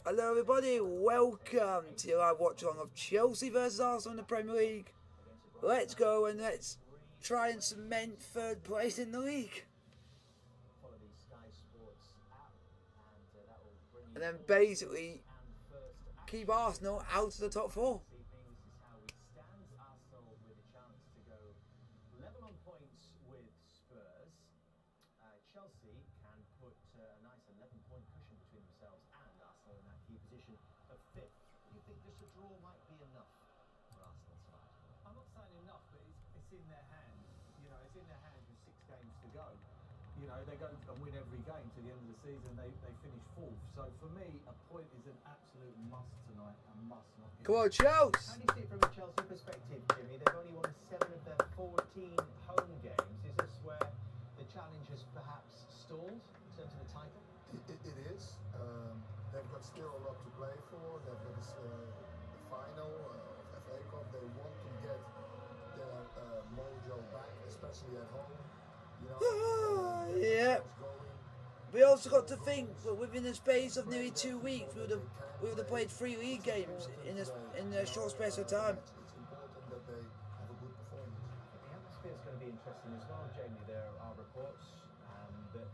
Hello everybody, welcome to your live watch along of Chelsea versus Arsenal in the Premier League. Let's go and let's try and cement third place in the league. And then basically keep Arsenal out of the top four. Chelsea can put a nice 11-point cushion between themselves and Arsenal in that key position of 5th. Do you think just a draw might be enough for Arsenal tonight? I'm not saying enough, but it's in their hands. You know, it's in their hands with 6 games to go. You know, they go and win every game to the end of the season. They finish 4th. So for me, a point is an absolute must tonight and must not give. Come on, Chelsea! How do you see it from a Chelsea perspective, Jimmy? They've only won 7 of their 14 home games. Is this where the challenge has perhaps stalled in terms of the title? It is. They've got still a lot to play for. They've got the final of FA Cup. They want to get their mojo back, especially at home. You know, yeah. We also got to think that within the space of nearly 2 weeks, we would have played 3 league games in a short space of time. It's important that they have a good performance. The atmosphere is going to be interesting as well, Jamie. There are reports that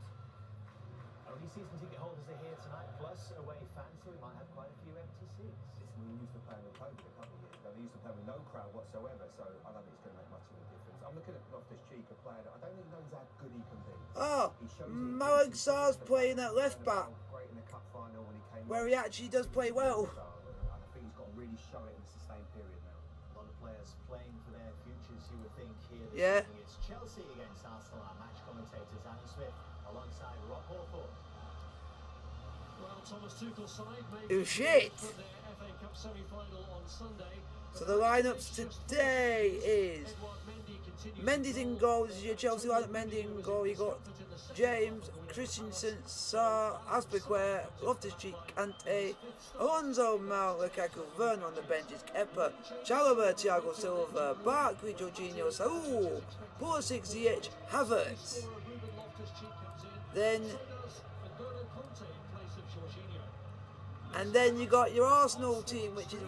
only season ticket holders are here tonight, plus away fans, so we might have quite a few empty seats. Listen, we used to play with COVID a couple of years ago. They used to play with no crowd whatsoever, so I don't think it's going to make much of a difference. I'm looking at Loftus-Cheek, a player that I don't even know how good he can be. Oh, Malik Sarr's playing at left back, great in the cup final when he came where he actually does play well. I think he's got to really show it in a sustained period now. A lot of players playing for their futures, you would think, here this evening. It's Chelsea against Arsenal. Our match commentators, Andy Smith, alongside Rob Hawthorne. Well, Thomas Tuchel's side Oh shit! for their FA Cup semi-final on Sunday. So the lineups today is Mendy's in goal. This is your Chelsea lineup. Mendy in goal. You got James, Christensen, Sarr, Aspilicueta, Loftus-Cheek, Kante, Alonso, Mal, Lukaku, Werner on the benches, Kepa, Chalobah, Thiago Silva, Barkley, Jorginho, Saul, Pulisic, Ziyech, Havertz. And then you got your Arsenal team, which is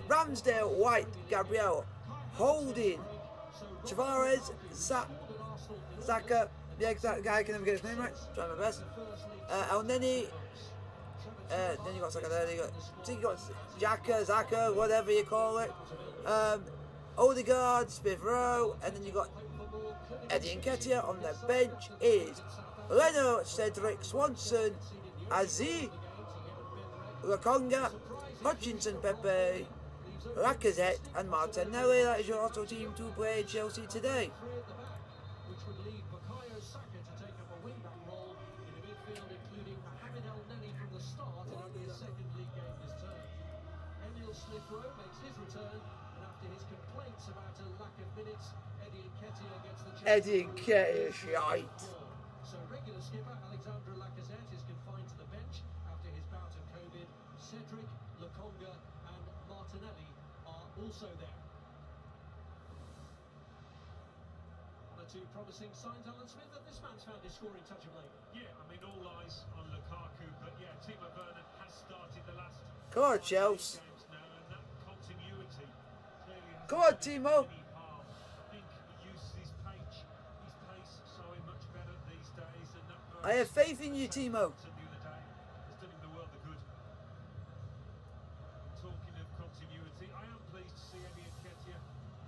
Ramsdale, White, Gabriel, Holding, Tavares, Saka, the exact guy, I can never get his name right, try my best. El Neni, then you got Saka there, you got Xhaka, Zaka, whatever you call it. Odegaard, Smith Rowe, and then you got Eddie Nketiah. On the bench is Leno, Cedric, Swanson, Aziz, Lokonga, Hutchinson, Pepe, Lacazette and Martinelli. That is your Arsenal team to play Chelsea today. Which would leave Bukayo Saka to take up a wing-back role in the midfield, including Mohamed El Neni from the start in only his second league game this term. Emil Smith Rowe makes his return, and after his complaints about a lack of minutes, Eddie Nketiah gets the chance. Eddie Nketiah, shite. So regular skipper Alexandre Lacazette is confined to the bench after his bout of COVID. Cedric, Lokonga and Martinelli are also there. One or two promising signs, Alan Smith, that this man's found his scoring touch of late. Yeah, I mean, all eyes on Lukaku, but yeah, Timo Werner has started the last Come on, Chelsea. games now, and that continuity clearly has Come on, Timo. I think he uses his pace showing much better these days, and that I have faith in you, Timo. the other day has done him the world of good. Talking of continuity, I am pleased to see Eddie Nketiah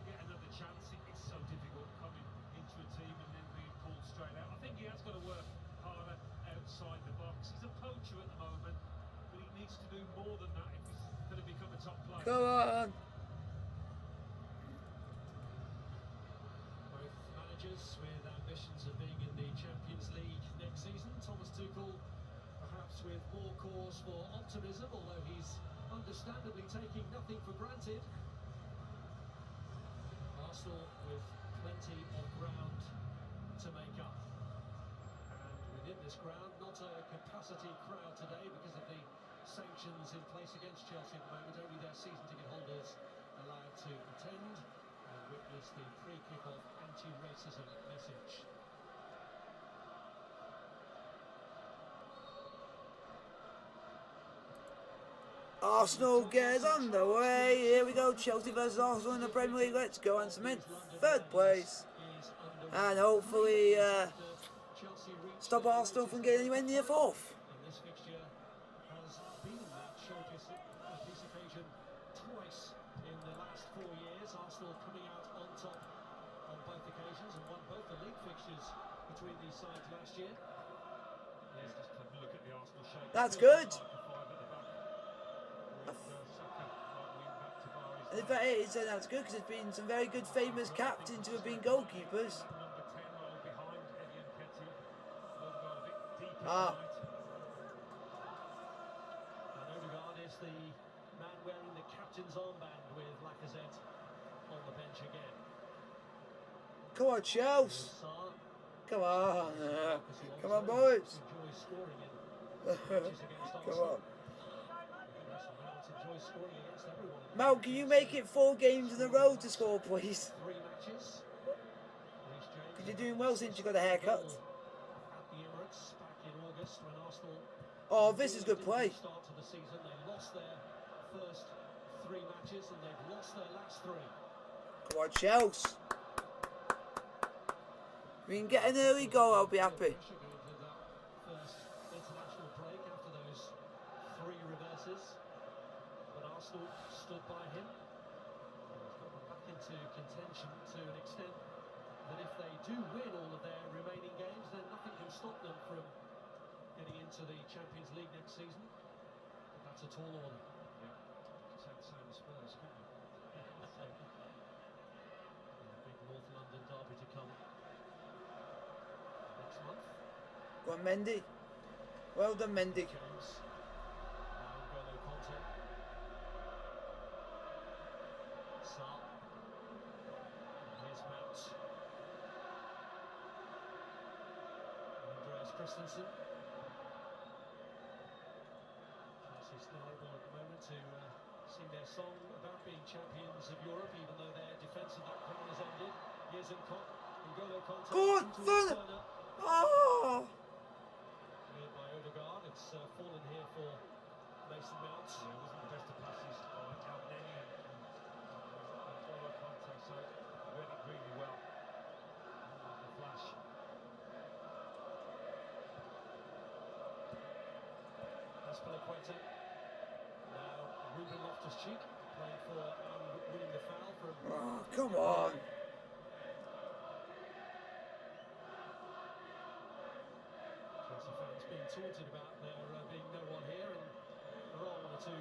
get another chance. It's so difficult coming into a team and then being pulled straight out. I think he has got to work harder outside the box. He's a poacher at the moment, but he needs to do more than that if he's going to become a top player. Come on. Both managers with ambitions of being in the Champions League next season. Thomas Tuchel perhaps with more cause for optimism, although he's understandably taking nothing for granted. Arsenal with plenty of ground to make up. And within this ground, not a capacity crowd today because of the sanctions in place against Chelsea at the moment. Only their season ticket holders allowed to attend and witness the pre-kick-off anti-racism message. Arsenal gets underway. Here we go. Chelsea versus Arsenal in the Premier League. Let's go and cement third place. And hopefully stop Arsenal from getting anywhere near fourth. And this fixture has been that showpiece occasion twice in the last 4 years. Arsenal coming out on top on both occasions and won both the league fixtures between these sides last year. Yeah, just have a look at the Arsenal shape. That's good. And in fact, that's good because there's been some very good famous captains who have been goalkeepers. Ah. And Odegaard is the man wearing the captain's armband with Lacazette on the bench again. Come on, Chelsea. Come on. Come on, boys. Enjoys scoring in matches against Come Arsenal. on. Enjoys scoring against everyone. Mount, can you make it 4 games in a row to score, please? 3 matches. Because you're doing well since you got a haircut. At the Emirates back in August when Arsenal. Oh, this is good play. Start to the season, they lost their first 3 matches and they've lost their last 3. Come on, Chelsea. If we can get an early goal, I'll be happy. Pressure going to that first international break after those 3 reverses. But Arsenal stood by him. And he's got them back into contention to an extent that if they do win all of their remaining games, then nothing can stop them from getting into the Champions League next season. But that's a tall order. Yeah, just had the same as Spurs, couldn't you? And a big North London derby to come next month. Go on, Mendy. Well done, Mendy. James. Now N'Golo Kanté. Sarr. And here's Mount. Andreas Christensen. Chelsea still able at the moment to sing their song about being champions of Europe, even though their defence of that crown has ended. Here's N'Golo Kanté. Good, into fun. a corner. Oh! Cleared by Odegaard. It's fallen here for Mason Mount. Yeah, it wasn't the best of passes by El Neni and N'Golo Kanté, so read it really well. Like the flash. Aspilicueta. Now Ruben Loftus-Cheek playing for and winning the foul from. Oh, come on. Chelsea fans being taunted about there being no one here, and there are 1 or 2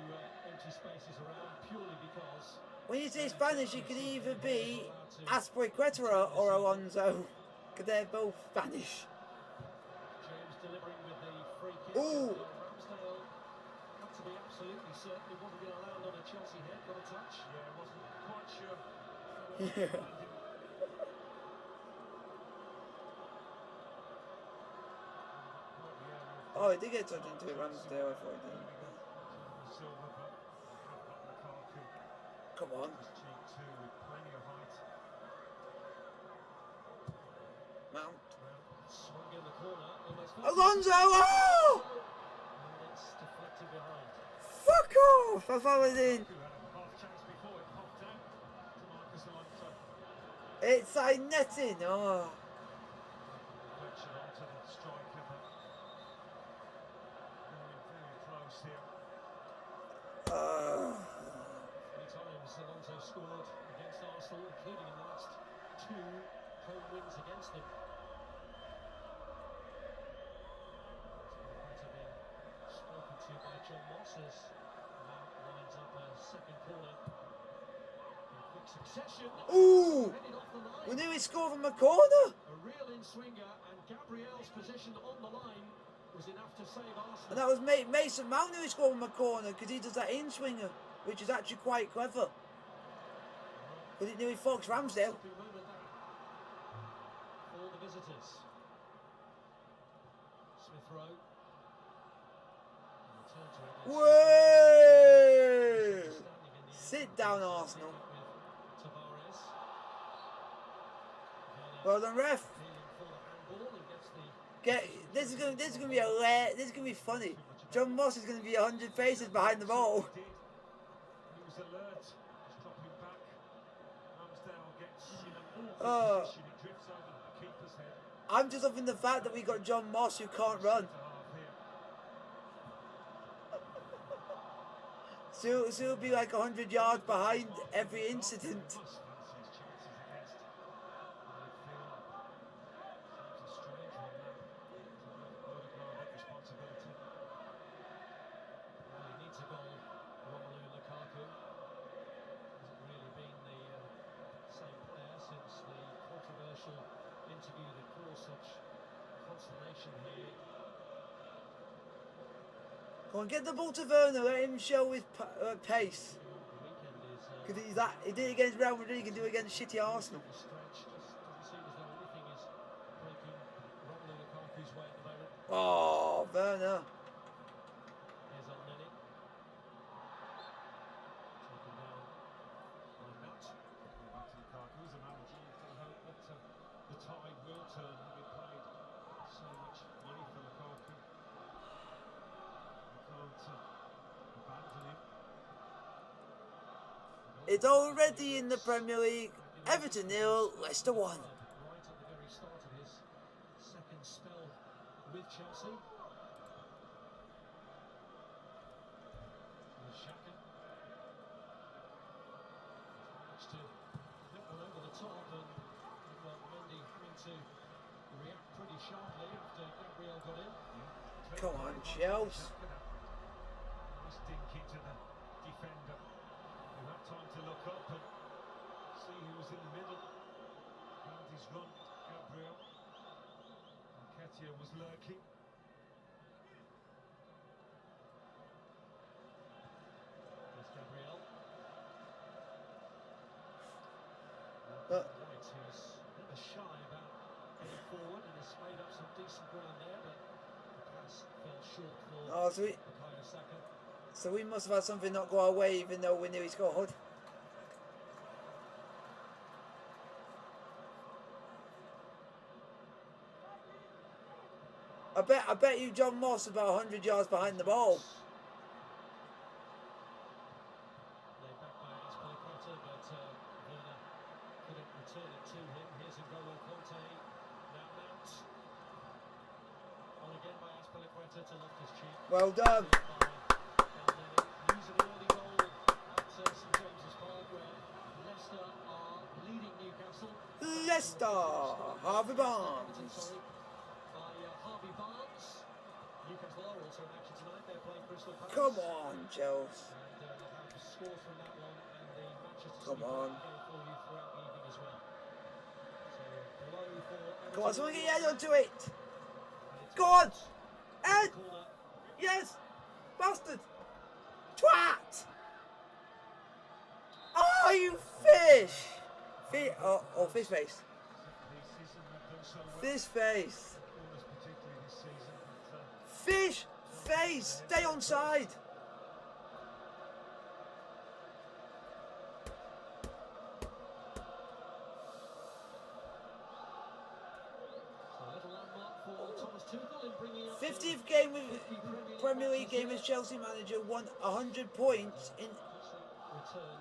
empty spaces around purely because. When you say Spanish, it could either be Aspilicueta or Alonso. Because they're both Spanish. James delivering with the free kick. Ooh. Ramsdale had to be absolutely certain it wasn't going to land on a Chelsea head. Got a touch. Yeah, wasn't quite sure. Yeah. Oh, he did get touched into it, Ramsdale. I thought he did. Silva, but have got Lukaku. Come on. His cheek too, with plenty of height. Mount. Swung in the corner. Almost. Alonso! Oh! And it's deflected behind. Fuck off! I thought it was in. Who had a half chance before it popped out to Marcus Alonso. It's side netting. Oh. Deflection onto the striker, but going very close here. Many times Alonso scored against Arsenal, including in the last 2 home wins against them. It's being spoken to by John Moss as Mount lines up a second corner in quick succession. Ooh! Headed off the line. We knew he scored from a corner. A real in-swinger, and Gabriel's position on the line was enough to save Arsenal. And that was Mason Mount who scored from a corner because he does that in-swinger, which is actually quite clever. Because he knew he fucks Ramsdale. Happy moment that for the visitors. Smith Rowe. Return to it. Way! Standing in the Sit down, Arsenal. with Tavares. Well done, ref. Appealing for the handball and gets the This is gonna be funny. John Moss is gonna be 100 paces behind the ball. Did was alert, just dropping back. Ramsdale gets in an Oh. awkward position, he drifts over the keeper's head. I'm just loving the fact that we got John Moss who can't run. So he'll be like 100 yards behind every incident. Must fancy his chances against midfield. Seems a strange one now. Odegaard responsibility. Well, he needs a goal, Romelu Lukaku. Hasn't really been the same player since the controversial interview that caused such consternation here. Go on, get the ball to Werner, let him show his pace. The weekend is Because he did it against Real Madrid, he can do it against shitty Arsenal. stretch. Just doesn't seem as though anything is breaking Romelu Lukaku's way at the moment. Oh, Werner. Here's on Lenny. Taken down by Matt. Back to Lukaku as a manager. You can hope that the tide will turn, having paid so much money for Lukaku. You can't abandon him. It's already in the Premier League. Everton 0, Leicester 1. Right at the very start of his second spell with Chelsea. Here's Xhaka. He's managed to flip one over the top, and we've got Mendy having to react pretty sharply after Gabriel got in. Come on, Chelsea. Nice dink into the defender. He had time to look up and see who was in the middle. Found his run, Gabriel. And Ketia was lurking. There's Gabriel. Uh. White, who's never shy about getting forward and has made up some decent ground there, but the pass fell short for Oh, Bukayo Saka. so we must have had something not go our way even though we knew he scored. I bet you John Moss about 100 yards behind the ball. Laid back by Azpilicueta, but Werner couldn't return it to him. Here's N'Golo Conte. Now Mount. On again by Azpilicueta to Loftus-Cheek. Well done. Using an early goal at St James's Park, where Leicester are leading Newcastle. Leicester, Harvey Barnes. Sorry, by Harvey Barnes. Newcastle are also in action tonight. They're playing Crystal Palace. Come on, Chelsea. And they'll have scores from that one and the Manchester Come City on. game for you throughout the evening as well. So below for Everton. Come on, someone get your head onto it. And it's Go on. Ed. corner. Yes. Bastard. Twat. Oh, you fish. Oh, fish face. This season we've done so well. Fish face. Corners particularly this season. But, Fish face. Stay on side. So a little landmark for Thomas Tuchel in bringing up 50th game with Premier League game as Chelsea manager, won 100 points in. return.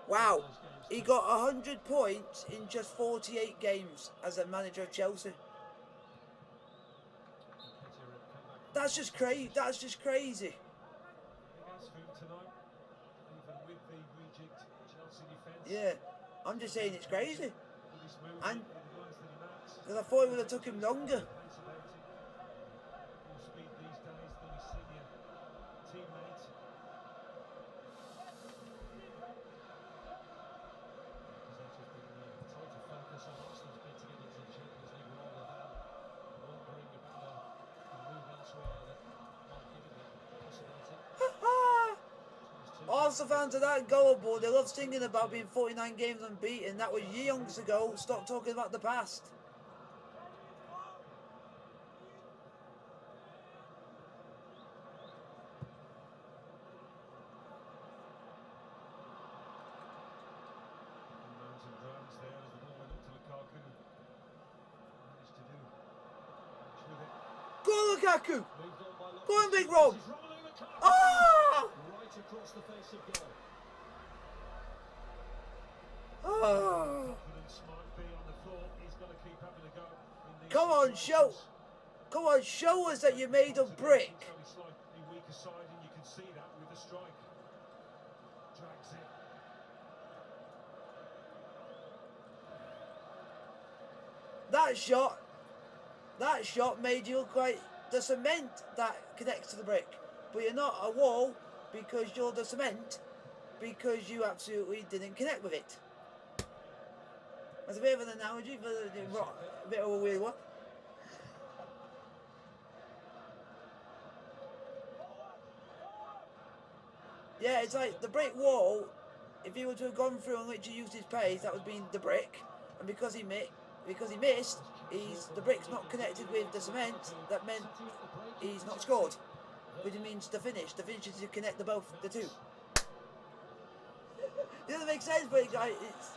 Wow, he got 100 points in just 48 games as a manager of Chelsea. That's just crazy. That's just crazy. big ask for him tonight, even with the rejigged Chelsea defence. Yeah, I'm just saying it's crazy. With his movement, And with the runs that he makes. because I thought it would have took him longer. Pace about him. More speed these days than his senior teammate. Presenters been total focus on Arsenal's bid to get into the Champions League rather than wondering about a move elsewhere that might give it a possibility. Arsenal fans are that gullible. They love singing about being 49 games unbeaten. That was years ago. Stop talking about the past. Mounds and grounds there as the ball went up to Lukaku. Managed to do much with it. Go on, Lukaku. Moved on by Go on, Big Loftus-Cheek. Rob. This is Romelu Lukaku. Ah! Right across the face of goal. Oh. Confidence might be on the floor. He's got to keep having a go in these Come on, situations. come on, show us that you're made of brick. He's only slightly weaker side, and you can see that with the strike. Drags it. That shot made you look like the cement that connects to the brick. But you're not a wall because you're the cement because you absolutely didn't connect with it. That's a bit of an analogy, but a bit of a weird one. Yeah, it's like the brick wall. If he were to have gone through and literally used his pace, that would be the brick. And because he missed, the brick's not connected with the cement. That meant he's not scored, which means the finish. The finish is to connect the two. It doesn't make sense, but it's.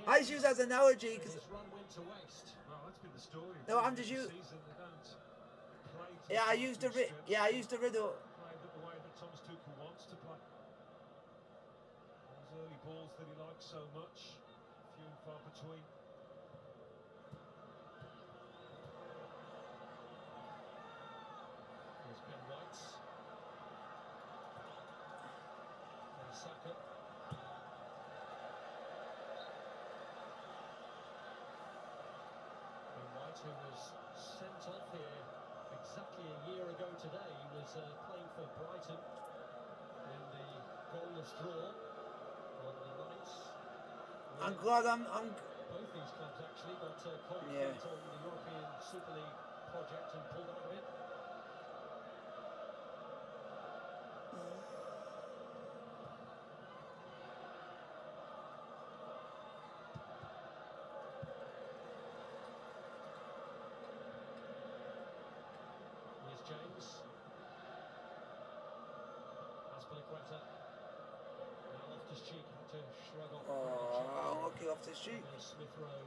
I just use that as an analogy because. No, I'm just using. Yeah, I used the riddle. Play the way that Thomas Tuchel wants to play. Those early balls that he likes so much, few and far between. Here's Ben White. There's Saka. Ben White, who was sent off here exactly a year ago today. He was playing for Brighton in the goalless draw on the night. I'm glad I'm. Both these clubs actually got confident on the European Super League project and pulled out of it. Here's James. Aspilicueta. Now Loftus-Cheek had to shrug off. Oh, okay, off the street. Smith Rowe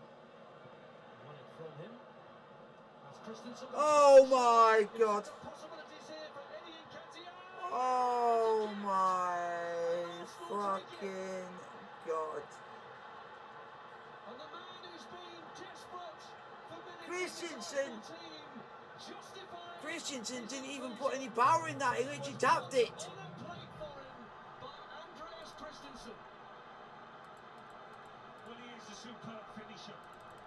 won it from him. That's Christensen. Oh my God. Possibilities here for Eddie Nketiah. Oh my fucking God. And the man who's been desperate for minutes Christensen. in the team, justified. Christensen didn't even put any power in that. He literally tapped it. On a plate for him by Andreas Christensen. Well, he is a superb finisher,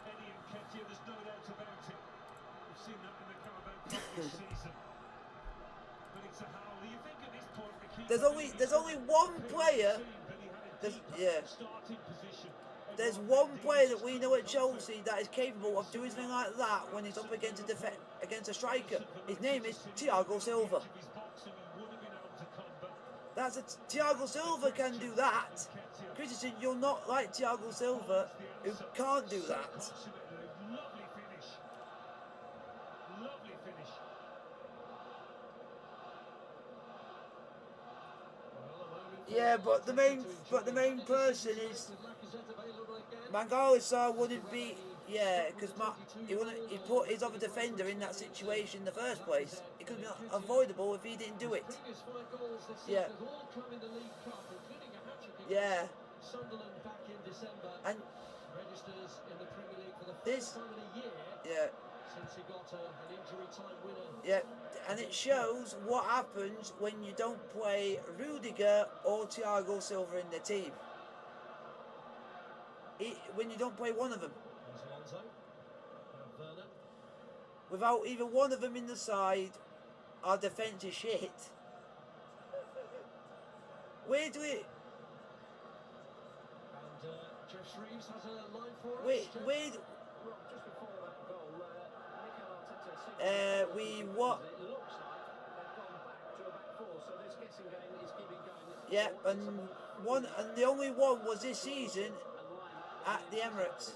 Eddie Nketiah, there's no doubt about it. We've seen that in the Carabao Cup this season. But it's a howl. You think at this point the keeper There's only one player. starting position. There's one player that we know at Chelsea that is capable of doing something like that when he's up against a striker. His name is Thiago Silva. Thiago Silva can do that. Christensen, you're not like Thiago Silva, who can't do that. Lovely finish. Lovely finish. Yeah, but the main person is Mangala wouldn't be. Yeah, because he put his other defender in that situation in the first place. It could have been avoidable if he didn't do it. Yeah. Yeah. And Registers in the Premier League for the this. first time in a year. Yeah. Since he got an injury time winner. Yeah, and it shows what happens when you don't play Rudiger or Thiago Silva in the team. When you don't play one of them. Alonso. Werner. Without either one of them in the side, our defence is shit. Where do we... And Jeff Shreves has a line for us. Where... Well, just before that goal, Mikel Arteta signalled we what? it looks like they've gone back to a back four, so this guessing game is keeping going. Yeah, and the only one was this season at the Emirates.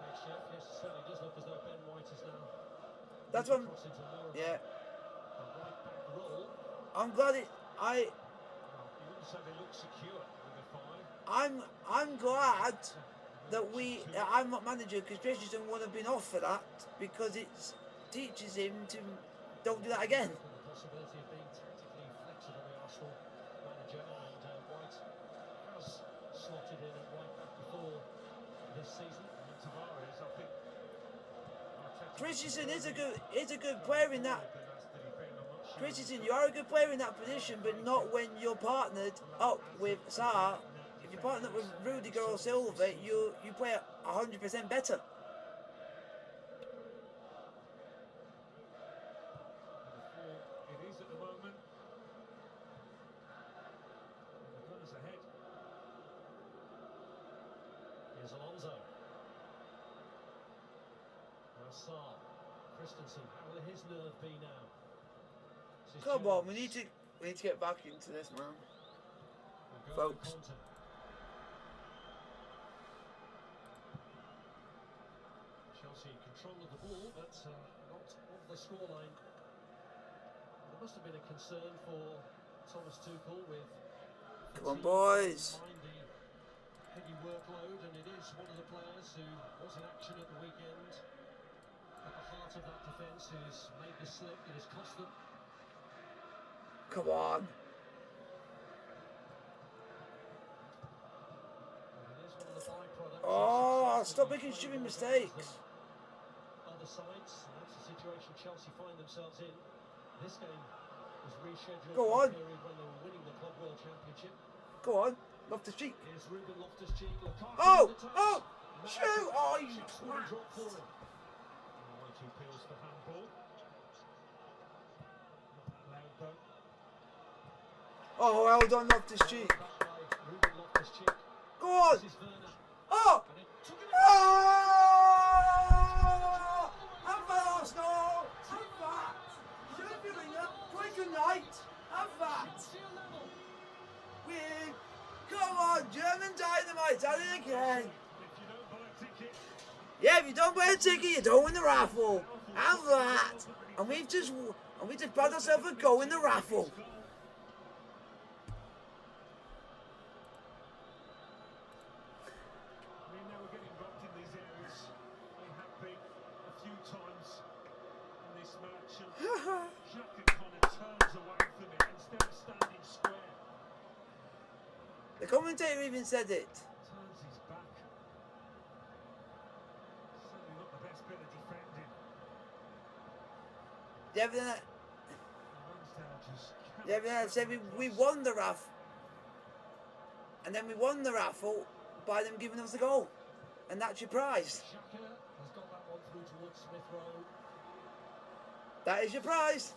Thanks, Jeff. Yes, it certainly does look as though Ben White is now. That's one. Yeah. I'm glad it. Well, you wouldn't say they look secure with a 5. I'm glad that I'm not manager because Christensen would have been off for that because it teaches him to don't do that again. The possibility of being tactically flexible, the Arsenal Christensen is a good player in that. Christensen, you are a good player in that position, but not when you're partnered up with Saar. If you're partnered up with Rudiger or Silva, you play 100% better. It is at the moment. The gunners ahead. Here's Alonso. Now Saar. Christensen, how will his nerve be now? This is Come on, Jones. we need to get back into this, man. We'll go Folks. with Conte. Chelsea in control of the ball, but not of the scoreline. There must have been a concern for Thomas Tuchel with Come on, fatigue boys. behind the heavy workload, and it is one of the players who was in action at the weekend at the heart of that defence, who's made the slip. It has cost them. Come on. And it is one of the byproducts. Oh, of stop success making that stupid you mistakes. Other sides, and that's the situation Chelsea find themselves in. This game was rescheduled Go for on. a period when they were winning the Club World Championship. Go on. Loftus-Cheek. Here's Ruben Loftus-Cheek. Lukaku Oh, with the touch. oh, Now shoot. Oh, you shots wouldn't twat. drop for him. One or two pills for handball. Not that loud though. Oh, well done, Loftus-Cheek. Back by Ruben Loftus-Cheek. Go on. This is Werner. Oh. And it took it Oh! Have that, Arsenal. Have that. Champion winner. Quite good night. Have that. Chelsea are level. Win. Come on, German Dynamite. At it again. If you don't buy a ticket, Yeah, if you don't buy a ticket, you don't win the raffle. Have that. And we just brought ourselves a go in the raffle. I mean, they were getting involved in these areas. They have been a few times in this match. And Xhaka kind of turns away from it instead of standing square. The commentator even said it. Turns his back. Certainly not the best bit of defending. Yeah, but then Ramsdale just yeah, but then I said we won the raffle. And then we won the raffle by them giving us the goal. And that's your prize. Xhaka has got that one through towards Smith Rowe. That is your prize.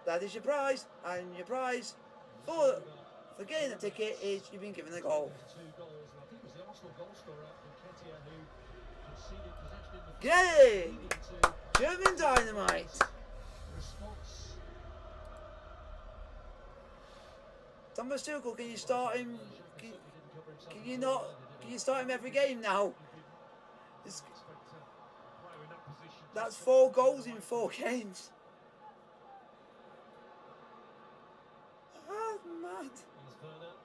That is your prize. And your prize for getting the ticket is you've been given the goal. There's 2 goals, and I think it was the Arsenal goal scorer, Nketiah, who conceded possession in the Yay! leading to German Dynamite. response. Thomas Tuchel, can you start him? Xhaka certainly didn't cover himself Can you at not? all, did Can he? you start him every game now? It's, expect a player in that position. that's 4 goals in 4 games. Ah, mad. Here's Werner.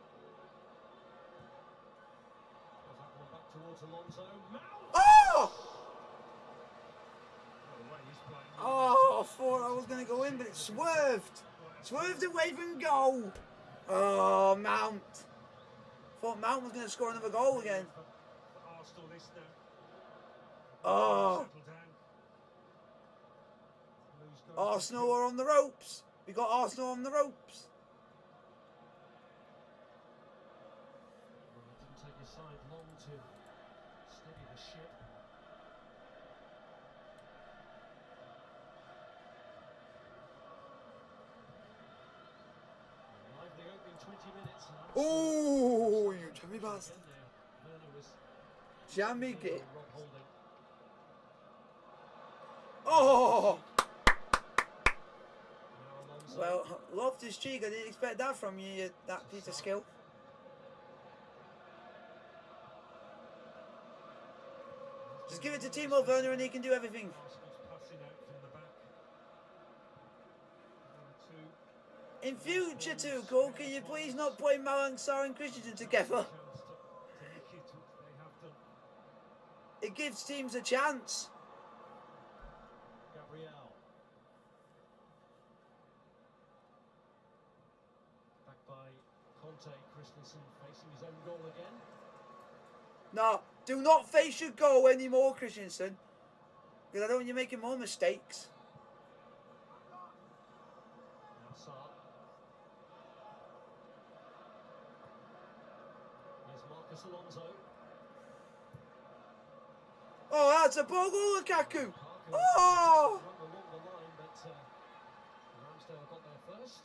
Goes that one back towards Alonso. Mount! Oh! The way he's playing. Oh, I thought I was going to go in, but it swerved. Swerved away from goal. Oh, Mount. Thought Mount was going to score another goal again. For Arsenal this now. Oh, Settle down. Lose goes to Arsenal are on the ropes. We got Arsenal on the ropes. Well, it didn't take his side long to steady the ship. Lively opening 20 minutes. And Arsenal Oh, you jammy bastard. again there. Werner was Jammy by git. Rob Holding. Oh, Now Alonso. well, Loftus-Cheek, I didn't expect that from you, that piece of skill. Just give it to Timo Werner and he can do everything. Arsenal's passing out from the back. 1 2. In future, Tuchel, can you please not play Mount, Sarr and Christensen together? Chance to nick it, which they have done. It gives teams a chance. Gabriel. Back by Conte. Christensen facing his own goal again. No, do not face your goal anymore, Christensen. Because I don't want you making more mistakes. Now Saar. Here's Marcus Alonso. Oh, that's a ball goal, Lukaku. Lukaku Oh! run along the line, but Ramsdale got there first.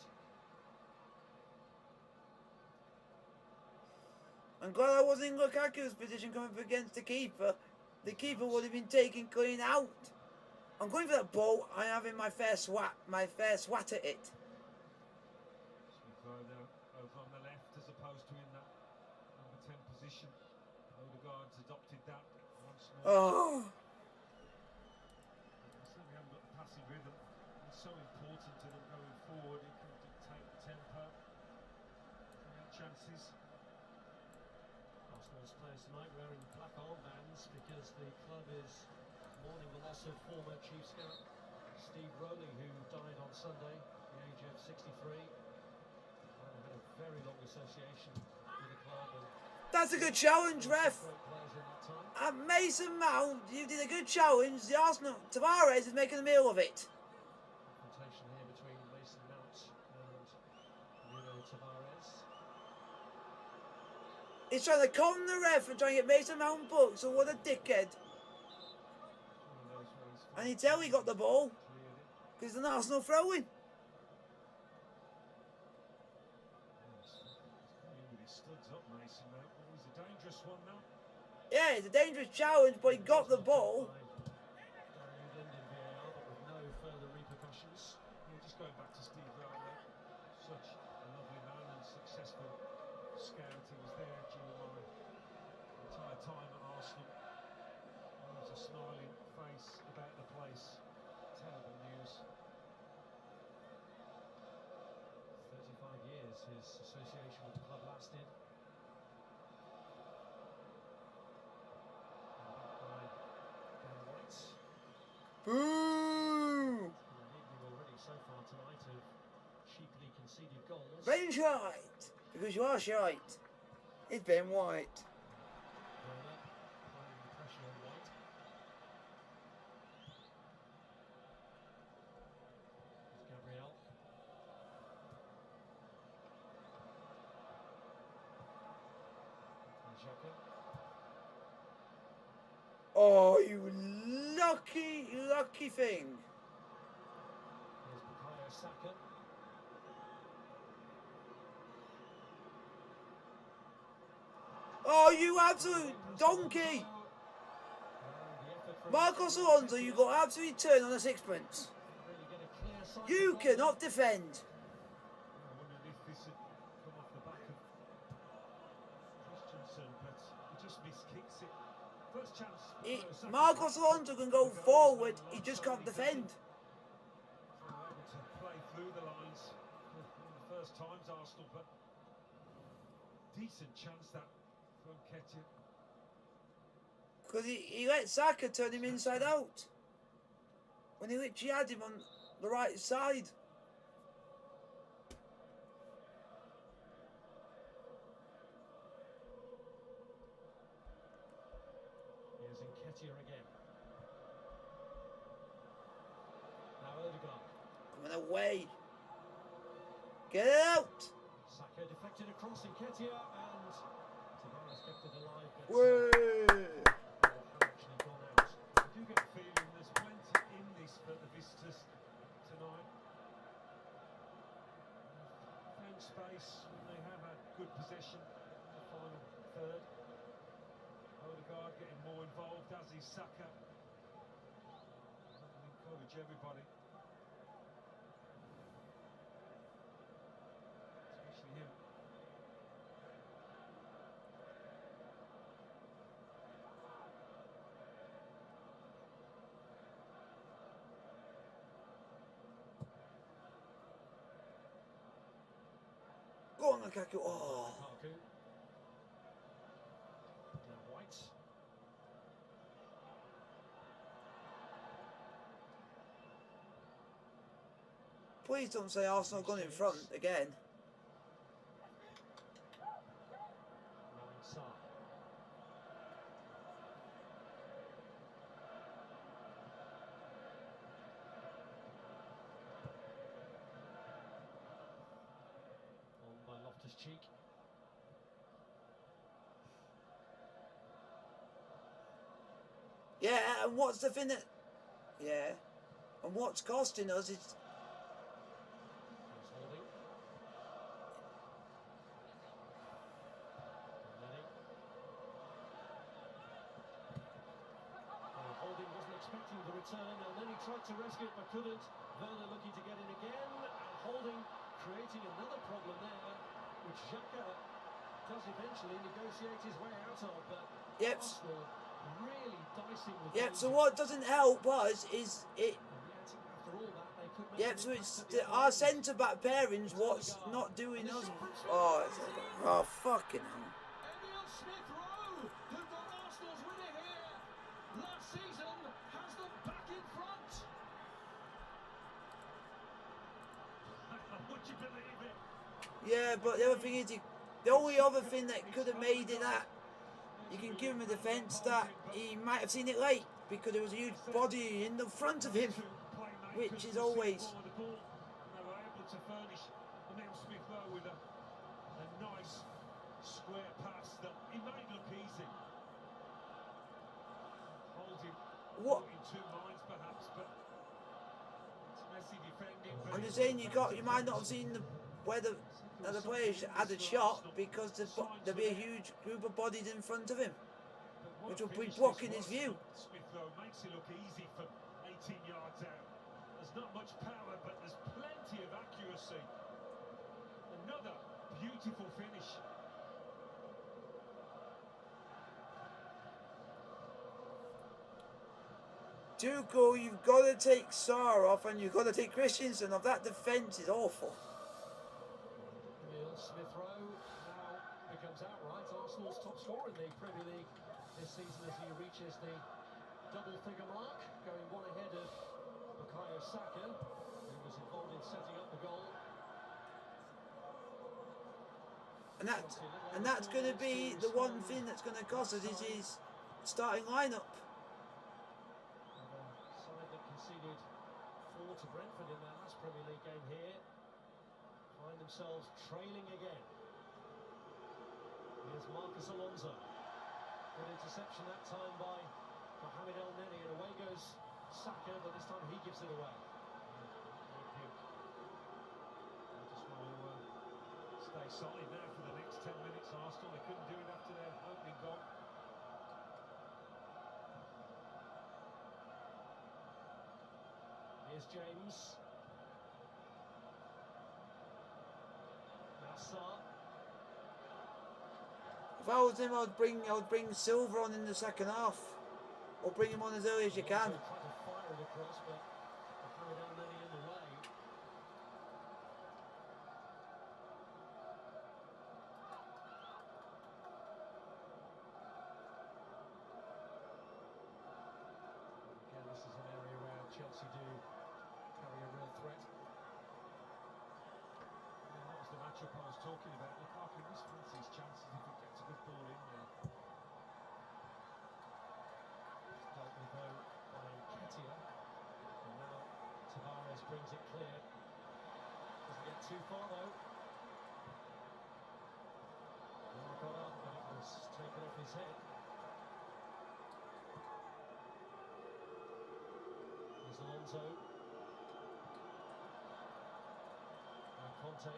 I'm glad I wasn't in Lukaku's position coming up against the keeper. The keeper would have been taken clean out. I'm going for that ball. I'm having my fair swat at it. Smith Rowe now over on the left as opposed to in that number 10 position. Odegaard's adopted that once more. Oh, They certainly haven't got the passing rhythm. It's so important to them going forward. It can dictate the tempo. Chances. Arsenal's players tonight wearing black armbands because the club is mourning the loss of former chief scout Steve Rowley, who died on Sunday at the age of 63. Had a very long association with the club. And that's a good challenge, ref. great players in that time. At Mason Mount, you did a good challenge. The Arsenal Tavares is making a meal of it. Confrontation here between Mason Mount and Nuno Tavares. He's trying to con the ref and trying to get Mason Mount booked. So what a dickhead! And he tell he got the ball because it's an Arsenal throw-in. He's a dangerous one now. Yeah, it's a dangerous challenge, but he got the ball. England in VAR, but with no further repercussions. Yeah, just going back to Steve Rowley, such a lovely man and successful scout. He was there during my entire time at Arsenal. He was a smiling face about the place. Terrible news. 35 years his association with the club lasted. And backed by Dan White. Boo! An evening already so far tonight of cheaply conceded goals. Ben White, because you are shite. It's Ben White. Werner applying the pressure on White. There's Gabriel. And Xhaka. Oh, you lucky thing. Here's Bukayo Saka. Oh, you absolute donkey. And the effort from Marcos Alonso, you got absolutely turned on a sixpence. really get a clear sight You of goal. cannot defend. I wondered if this had come off the back of Christensen, but he just miskicks it. First chance. Marcos Alonso can go forward, he just can't defend. So able to play through the lines for the first times Arsenal, but decent chance that from Ketia. Because he let Saka turn him inside out. When he literally had him on the right side. Here's Nketiah again. Now Odegaard. Coming away. Get out! Saka deflected across Nketiah and Tavares kept it alive, but Whoa. ball had actually gone out. I do get the feeling there's plenty in this for the visitors tonight. Found space when they have had good possession in the final third. Odegaard getting more involved, as is Saka. That will encourage everybody. Especially him. Go on, Lukaku. Oh. Lukaku. Now White. Please don't say Arsenal gone in front again. Ryan Sarr. Loftus-Cheek. Yeah, and what's the thing that... Yeah. And what's costing us is... He's holding. Lenny. Holding wasn't expecting the return, and then he tried to rescue it but couldn't. Werner looking to get in again, and Holding creating another problem there, which Xhaka does eventually negotiate his way out of, but Yep. Arsenal really dicing with Yep, so danger. what doesn't help us is it... And yet, after all that, they could make Yep, an so impact it's at the our other end. centre-back pairings what's not doing us... Oh, oh, fucking hell. Emil Smith-Rowe, who got Arsenal's winner here last season, has them back in front. Would you believe it? Yeah, but the other thing is, the only other thing that could have made it that, you can give him a defence that he might have seen it late, because there was a huge body in the front of him, which is always... And they were able to furnish Emil Smith-Rowe with a nice square pass that he made look easy. Holding What? in two minds perhaps, but it's messy defending. I'm just saying, you might not have seen where the players had a shot, because there'd be a huge group of bodies in front of him, which will be blocking his view. Smith-Rowe makes it look easy from 18 yards out. There's not much power, but there's plenty of accuracy. Another beautiful finish. Tuchel, you've got to take Sarr off and you've got to take Christensen off. That defence is awful. Emil Smith-Rowe now becomes outright Arsenal's top scorer in the Premier League this season as he reaches the double-figure mark, going one ahead of Bukayo Saka, who was involved in setting up the goal. And that's going to be the one thing that's going to cost us is his starting lineup. Side that conceded 4 to Brentford in their last Premier League game here find themselves trailing again. Here's Marcus Alonso. Good interception that time by Mohamed El Neni, and away goes Saka, but this time he gives it away. Just want to stay solid now for the next 10 minutes. Arsenal, they couldn't do it after their opening goal. Here's James. Now Sarr. If I was him, I would bring Silver on in the second half, or bring him on as early as you can. Alonso tried to fire it across, but Mohamed El Neni in the way. Again, this is an area where Chelsea do carry a real threat. And that was the matchup I was talking about. Lukaku must fancy his chances if he gets a good ball in there. It's dealt with though by Ketia, and now Tavares brings it clear. Doesn't get too far though. Well, got up, but it was taken off his head. Here's Alonso. Now Conte.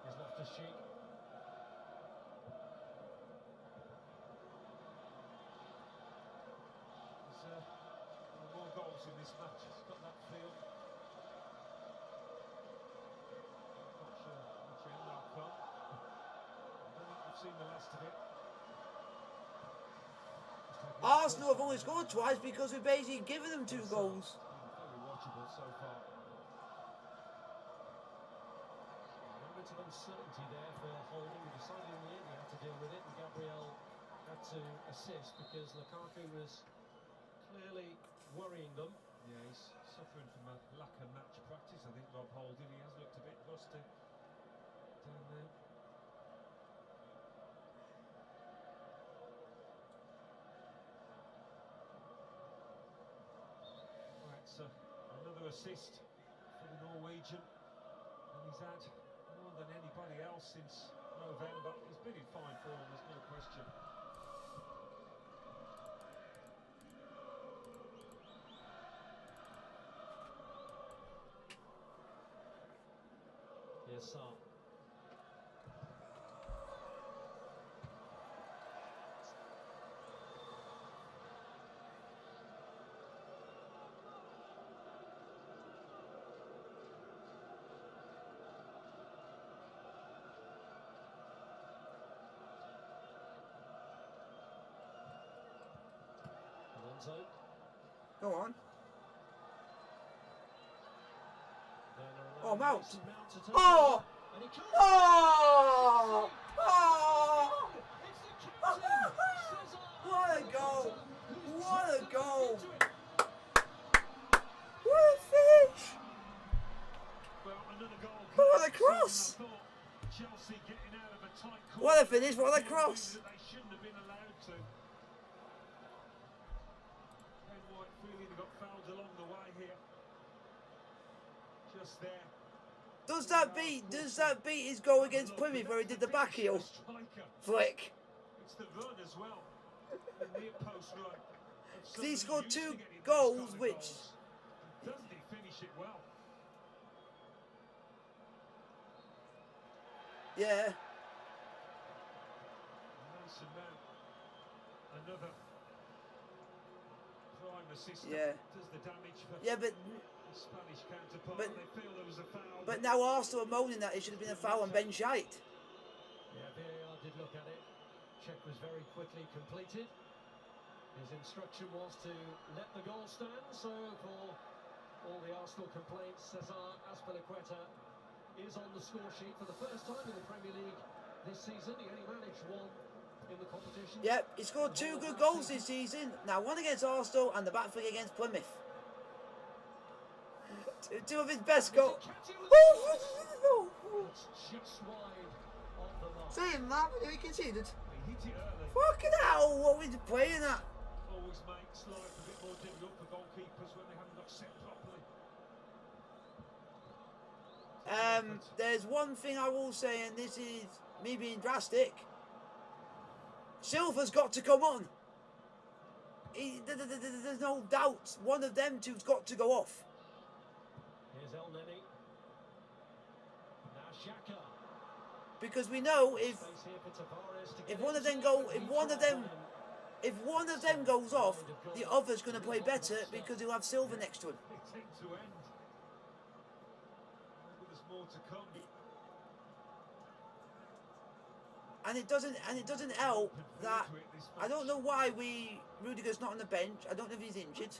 Here's Loftus-Cheek. There's more goals in this match. It's got that feel. Not sure which end they'll come. I don't think we've seen the last of it. Arsenal have only scored twice because we've basically given them 2 goals. Very watchable so far. A bit of uncertainty there for Holding. He decided in the end he had to deal with it, and Gabriel had to assist because Lukaku was clearly worrying them. Yeah, he's suffering from a lack of match practice. I think Rob Holding, he has looked a bit rusty down there. assist for the Norwegian, and he's had more than anybody else since November. He's been in fine form, there's no question. Yes, sir. Alonso. Go on. Werner Oh, allowing Mount. Mason Mount to take Oh! over, and he comes. Oh! Oh! It's the captain, Cesar What a goal! who's What a dropped the goal! into it. What a finish! Well, another goal. What a cross! I thought Chelsea getting out of a tight corner. What a finish, what a cross! That they shouldn't have been allowed to. Ben White feeling he got fouled along the way here. Just there. Does that beat his goal against Plymouth where he did the back heel flick? It's the run as well. The near post run. Because he scored 2 goals, which... Doesn't he finish it well? Yeah. Mason Mount, another prime assist. Yeah. Does the damage for Yeah, but the Spanish counterpart. but- They feel there was a foul. but now Arsenal are moaning that it should have been a foul on Ben Shite. Yeah, VAR did look at it. Check was very quickly completed. His instruction was to let the goal stand. So for all the Arsenal complaints, Cesar Azpilicueta is on the score sheet for the first time in the Premier League this season. He only managed 1 in the competition. Yep, he scored 2 good goals this season. Now, one against Arsenal and the back flick against Plymouth. 2 of his best goals. It's just wide of the mark. Saying that, when he conceded. He hit it early. Fucking hell, what was he playing at? Always makes life a bit more difficult for goalkeepers when they haven't got set properly. There's one thing I will say, and this is me being drastic. Silva's got to come on. There's no doubt. One of them two's got to go off. Here's El Neni. Now Xhaka. Because we know if Space here for Tavares to get one of them into, go, but if he one of tried them, one. if one of them goes off, the other's going to play better because he'll have Silva next to him. It's end to end. Maybe there's more to come. And it doesn't help that I don't know why Rudiger's not on the bench. I don't know if he's injured.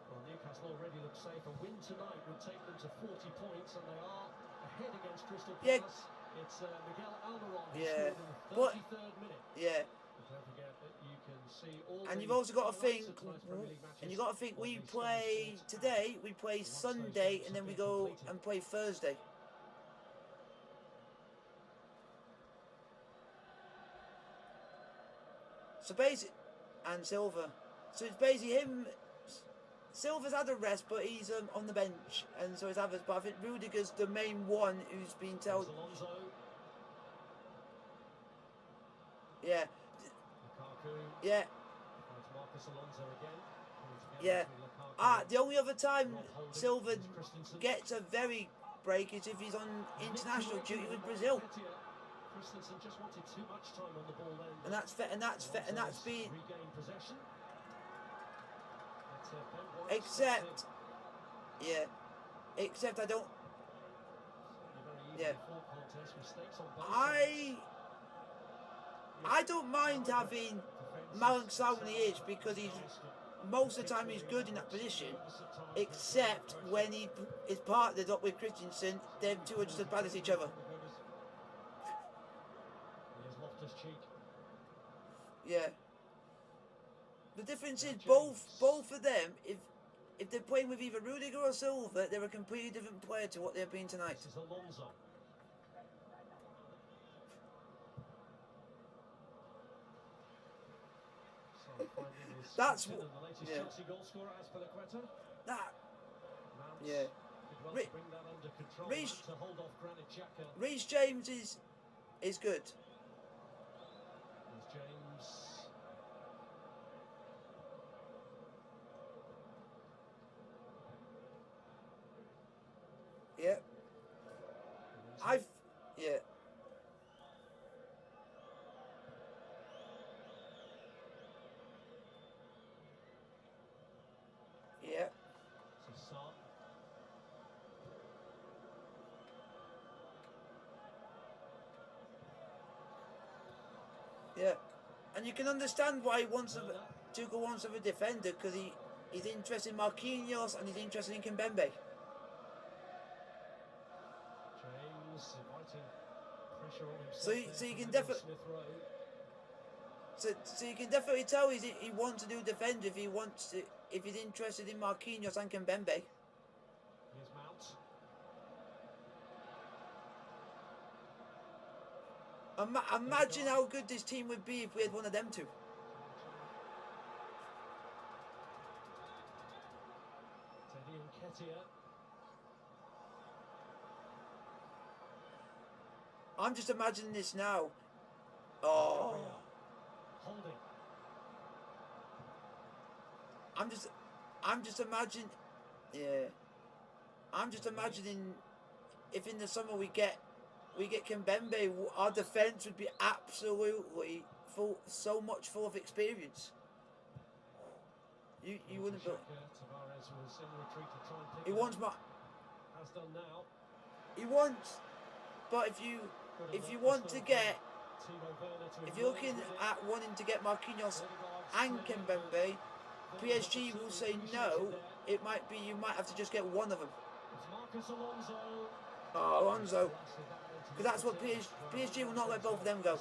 Well, Newcastle already look safe. A win tonight would take them to 40 points, and they are ahead against Crystal Yeah. Palace. It's Miguel Almiron who Yeah. scored in the But- 33rd minute. Yeah. And don't forget that you can see all And the you've also got to highlights think, of tonight's Premier League matches and you got to think on we the Sky play Sports app. today, we play Sunday, and then we go and play Thursday. So basically, and Silva. So it's basically him. Silva's had a rest, but he's on the bench, and so is others. But I think Rudiger's the main one who's been told. There's Alonso, Yeah, Lukaku, yeah, finds Marcus Alonso again. Pulling together yeah. between Lukaku The only other time Rob Holding, Silva James Christensen. gets a very break is if he's on international duty with Brazil, Christensen just wanted too much time on the ball then. and that's fair, and that's Alonso's been regained possession. But, Ben White except, stopped yeah, except I don't. it. A very Yeah. even full contest, mistakes on both sides. I don't mind having Malik Sow on the edge because he's most of the time he's good in that position, except when he is partnered up with Christensen. Them two are just as bad as each other. Here's Loftus-Cheek. Yeah. The difference is both of them, if they're playing with either Rudiger or Silva, they're a completely different player to what they've been tonight. This is Alonso. So finding his That's captain what- and the latest yeah. Chelsea goal scorer, Azpilicueta. That. Mounts Yeah. did well Re- to bring that under control, Reece- to hold off Granit Xhaka. Reece James is good. As James Yeah. Yeah. Yeah. to Sarr. Yeah. And you can understand why he wants Tuchel wants of a defender, because he's interested in Marquinhos and he's interested in Kimpembe. James inviting pressure on himself. So you can definitely. Smith Rowe. So you can definitely tell he wants to do defender if he's interested in Marquinhos and Kimpembe. Here's Mount. Imagine how good this team would be if we had one of them two. Teddy Nketiah. I'm just imagining this now. Oh, Holding. I'm just imagining. Yeah, I'm just imagining if in the summer we get Kimpembe, our defence would be absolutely so much full of experience. You wouldn't. Tavares was in retreat to try and pick He it wants up. Has done now. He wants, but if you want to get, if you're looking at wanting to get Marquinhos and Kimpembe, PSG will say no. It might be you might have to just get one of them. It's Marcus Alonso. Oh, Alonso. Because that's what PSG will not let both of them go.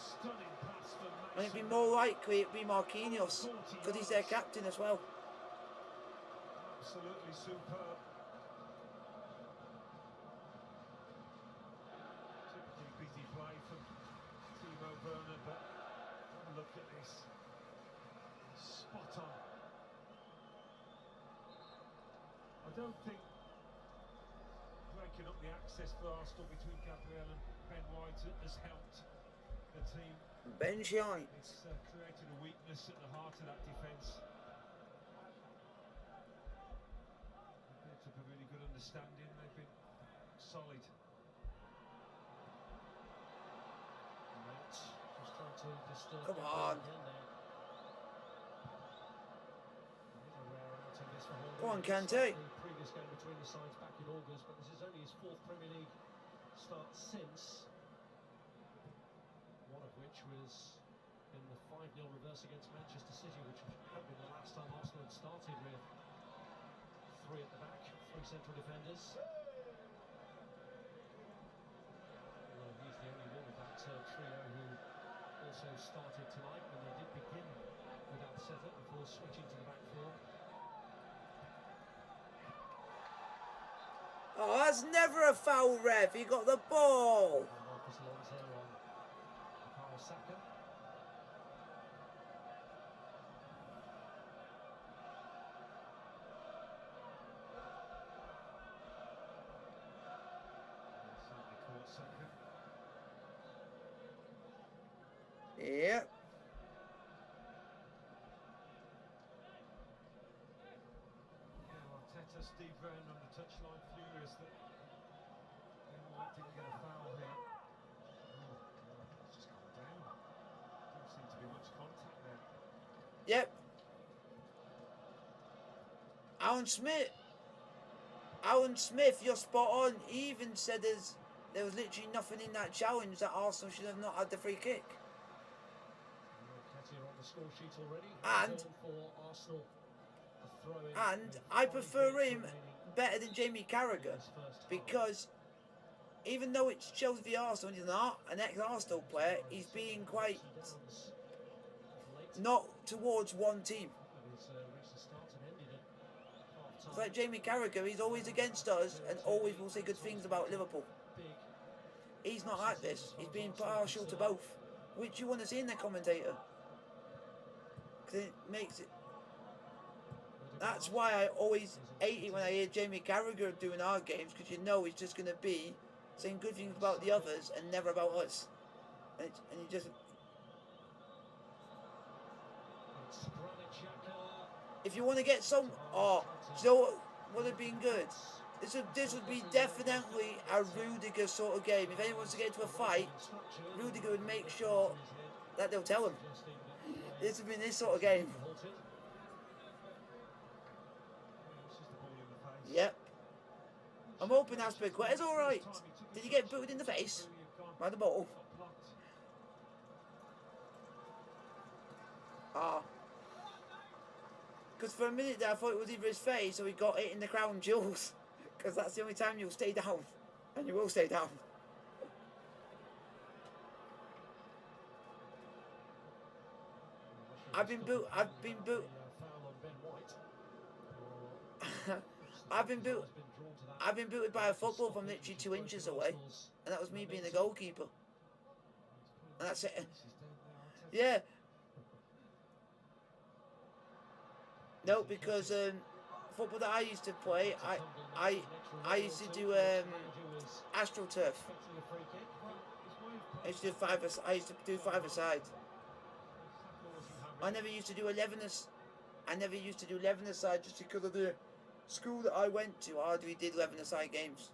And it'd be more likely it'd be Marquinhos, because he's their captain as well. Absolutely superb. Typically busy play from Timo Werner, but have a look at this. Spot on. I don't think breaking up the access for Arsenal between Gabriel and Ben White has helped the team. Ben White. It's created a weakness at the heart of that defence. They've built up a really good understanding. They've been solid. Mount just trying to disturb. Come on. Go on, Kante. The previous game between the sides back in August, but this is only his 4th Premier League start since, one of which was in the 5-0 reverse against Manchester City, which had been the last time Arsenal had started with 3 at the back, 3 central defenders. Although he's the only one of that trio who also started tonight when they did begin with that setup before switching to the back 4. Oh, that's never a foul, ref. He got the ball. Marcus Alonso on Bukayo Saka. Certainly caught Saka. Yeah. Arteta, Steve Brown on the touchline, furious that Ben White didn't get a foul here. Oh, it's just gone down. Didn't seem to be much contact there. Yep. Alan Smith, you're spot on. He even said there was literally nothing in that challenge that Arsenal should have not had the free kick. Nketiah on the score sheet already. And- for Arsenal. And I prefer him better than Jamie Carragher, because even though it's Chelsea v Arsenal, he's not an ex-Arsenal player, he's being quite not towards one team. It's like Jamie Carragher, he's always against us and always will say good things about Liverpool. He's not like this, he's being partial to both, which you want to see in the commentator. Because it makes it... That's why I always hate it when I hear Jamie Carragher doing our games, because you know he's just going to be saying good things about the others and never about us. And you just... If you want to get some... Oh, you know what would have been good? This would be definitely a Rudiger sort of game. If anyone wants to get into a fight, Rudiger would make sure that they'll tell him. This would be this sort of game. Yep. I'm hoping Aspilicueta's alright. Did he get booted in the face by the ball? Ah. Because for a minute there I thought it was either his face or he got hit in the crown jewels. Because that's the only time you'll stay down. And you will stay down. I've been booted by a football from literally 2 inches away, and that was me being the goalkeeper. And that's it. Yeah. No, because football that I used to play, I used to do AstroTurf. I used to do 5-a-side. I never used to do 11-a-side just because of the school that I went to. I hardly did 11-a-side games.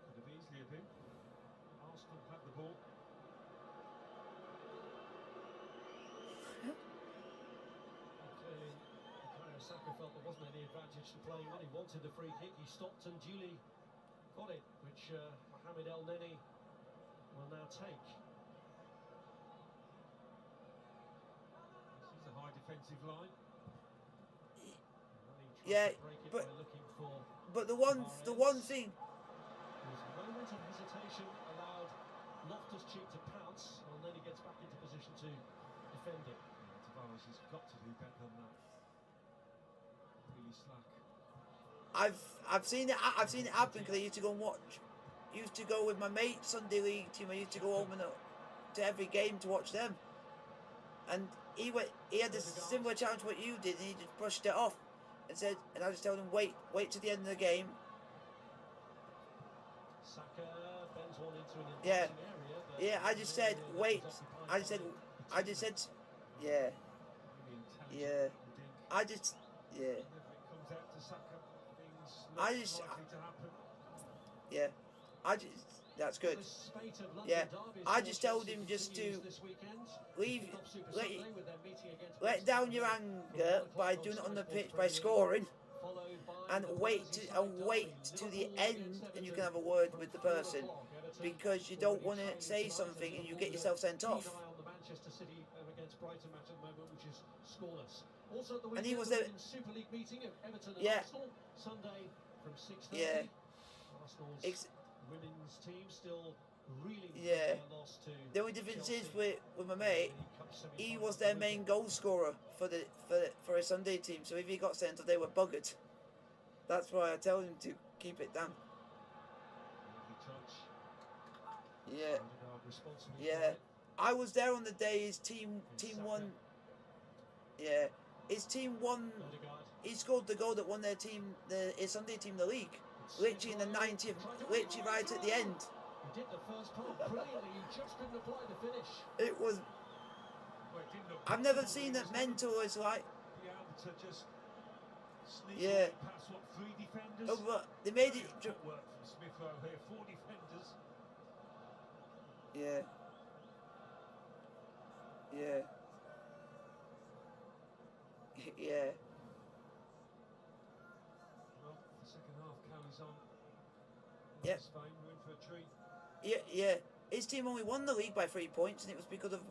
Could have easily have been. Arsenal had the ball. Saka felt there wasn't any advantage to playing when he wanted the free kick. He stopped and duly got it, which Mohamed El Neni will now take. This is a high defensive line. Yeah, but the one thing. There's a moment of hesitation allowed Loftus-Cheek to pounce, and then he gets back into position to defend it. Tavares has got to do better than that. Really slack. I've seen it happen because I used to go and watch. Used to go with my mate Sunday league team. I used to go home and to every game to watch them. And he had a similar challenge to what you did, and he just brushed it off and said, and I just told him wait to the end of the game. Saka bends one into an Yeah, area, I just said wait. I just said, yeah. That's good. Yeah, I just told him just to let down your anger by doing it on the pitch by scoring, and wait to the end, and you can have a word with the person, because you don't want to say something and you get yourself sent off. And he was there. Super League meeting of Everton and Yeah. Arsenal Sunday from 6:30. Yeah. Arsenal's women's team still really Yeah. loss to The only difference is Chelsea. with my mate, he was their main goal scorer for a Sunday team. So if he got sent off, they were buggered. That's why I tell him to keep it down. Yeah. Yeah. I was there on the day his team won. Yeah. His team won. He scored the goal that won their team, his Sunday team, the league. Literally in the 90th, literally right at the end. He did the first part brilliantly, he just couldn't apply the finish. It was. I've never seen that mental as like. Yeah. Oh, but they made it. Work from Smith Rowe here, 4 defenders. Yeah. Yeah. Yeah. Well, the second half carries on. Yep. Spain win for a treat. Yeah. His team only won the league by 3 points, and it was because of.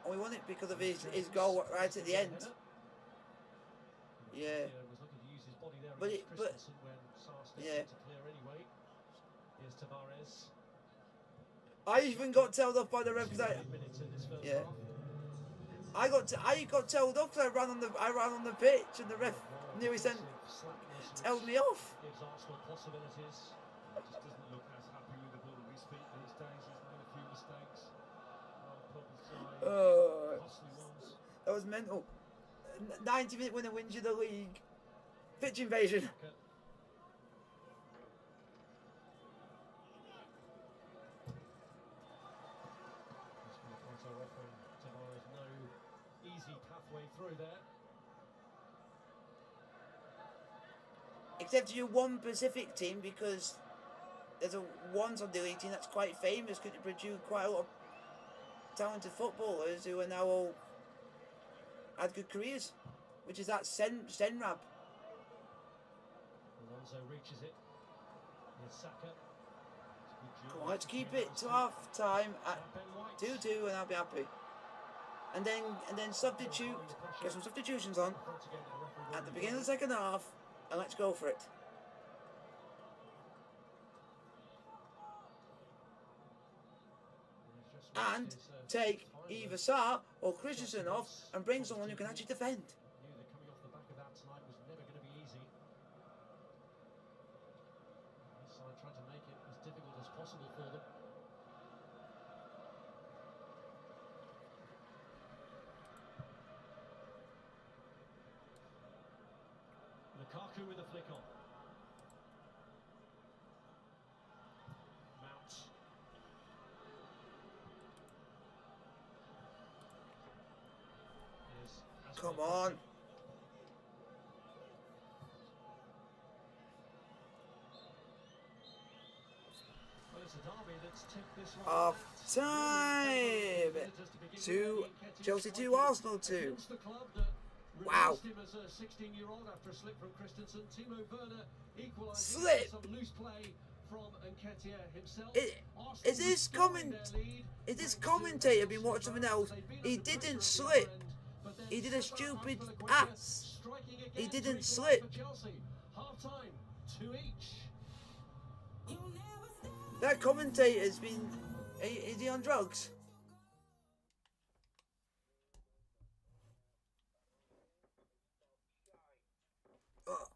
Only won it because of his goal right at the end. Yeah. Was looking to use his body there But against it- but- Christensen when Sarr stepped yeah. in to clear anyway. Here's Tavares. I even got told off by the ref because 8 minutes in this first Yeah. half. I got told off because I ran on the pitch, and the ref nearly Slackness told me off. gives Arsenal possibilities. Just doesn't look as happy with the ball at his feet these days. He's made a few mistakes. Oh, costly ones. that was mental. 90-minute winner wins you the league. Pitch invasion. Saka. As we're quite often, Tavares, no easy pathway through there. Except you're one Pacific team, because there's a once on the league team that's quite famous because it produced quite a lot of talented footballers who are now all had good careers, which is that Senrab. Alonso reaches it. Here's Saka. Come on, let's keep it to half time at 2-2 and I'll be happy. And then substitute, get some substitutions on at the beginning of the second half, and let's go for it. And take either Sarr or Christensen off and bring someone who can actually defend. Knew that coming off the back of that tonight was never going to be easy. This side trying to make it as difficult as possible for them. Lukaku with a flick on. Mount. Come on. Well, it's a derby that's tipped this one. Half time. 2 Chelsea 2 Arsenal 2. Wow. Him as a 16-year-old after a slip from Christensen. Timo Werner equalised. Slip. Some loose play from Nketiah himself. Is this commentator been watching something else? He didn't slip. He did a stupid ass. He didn't slip. Half-time, 2 each. That commentator's been... Is he on drugs? Oh.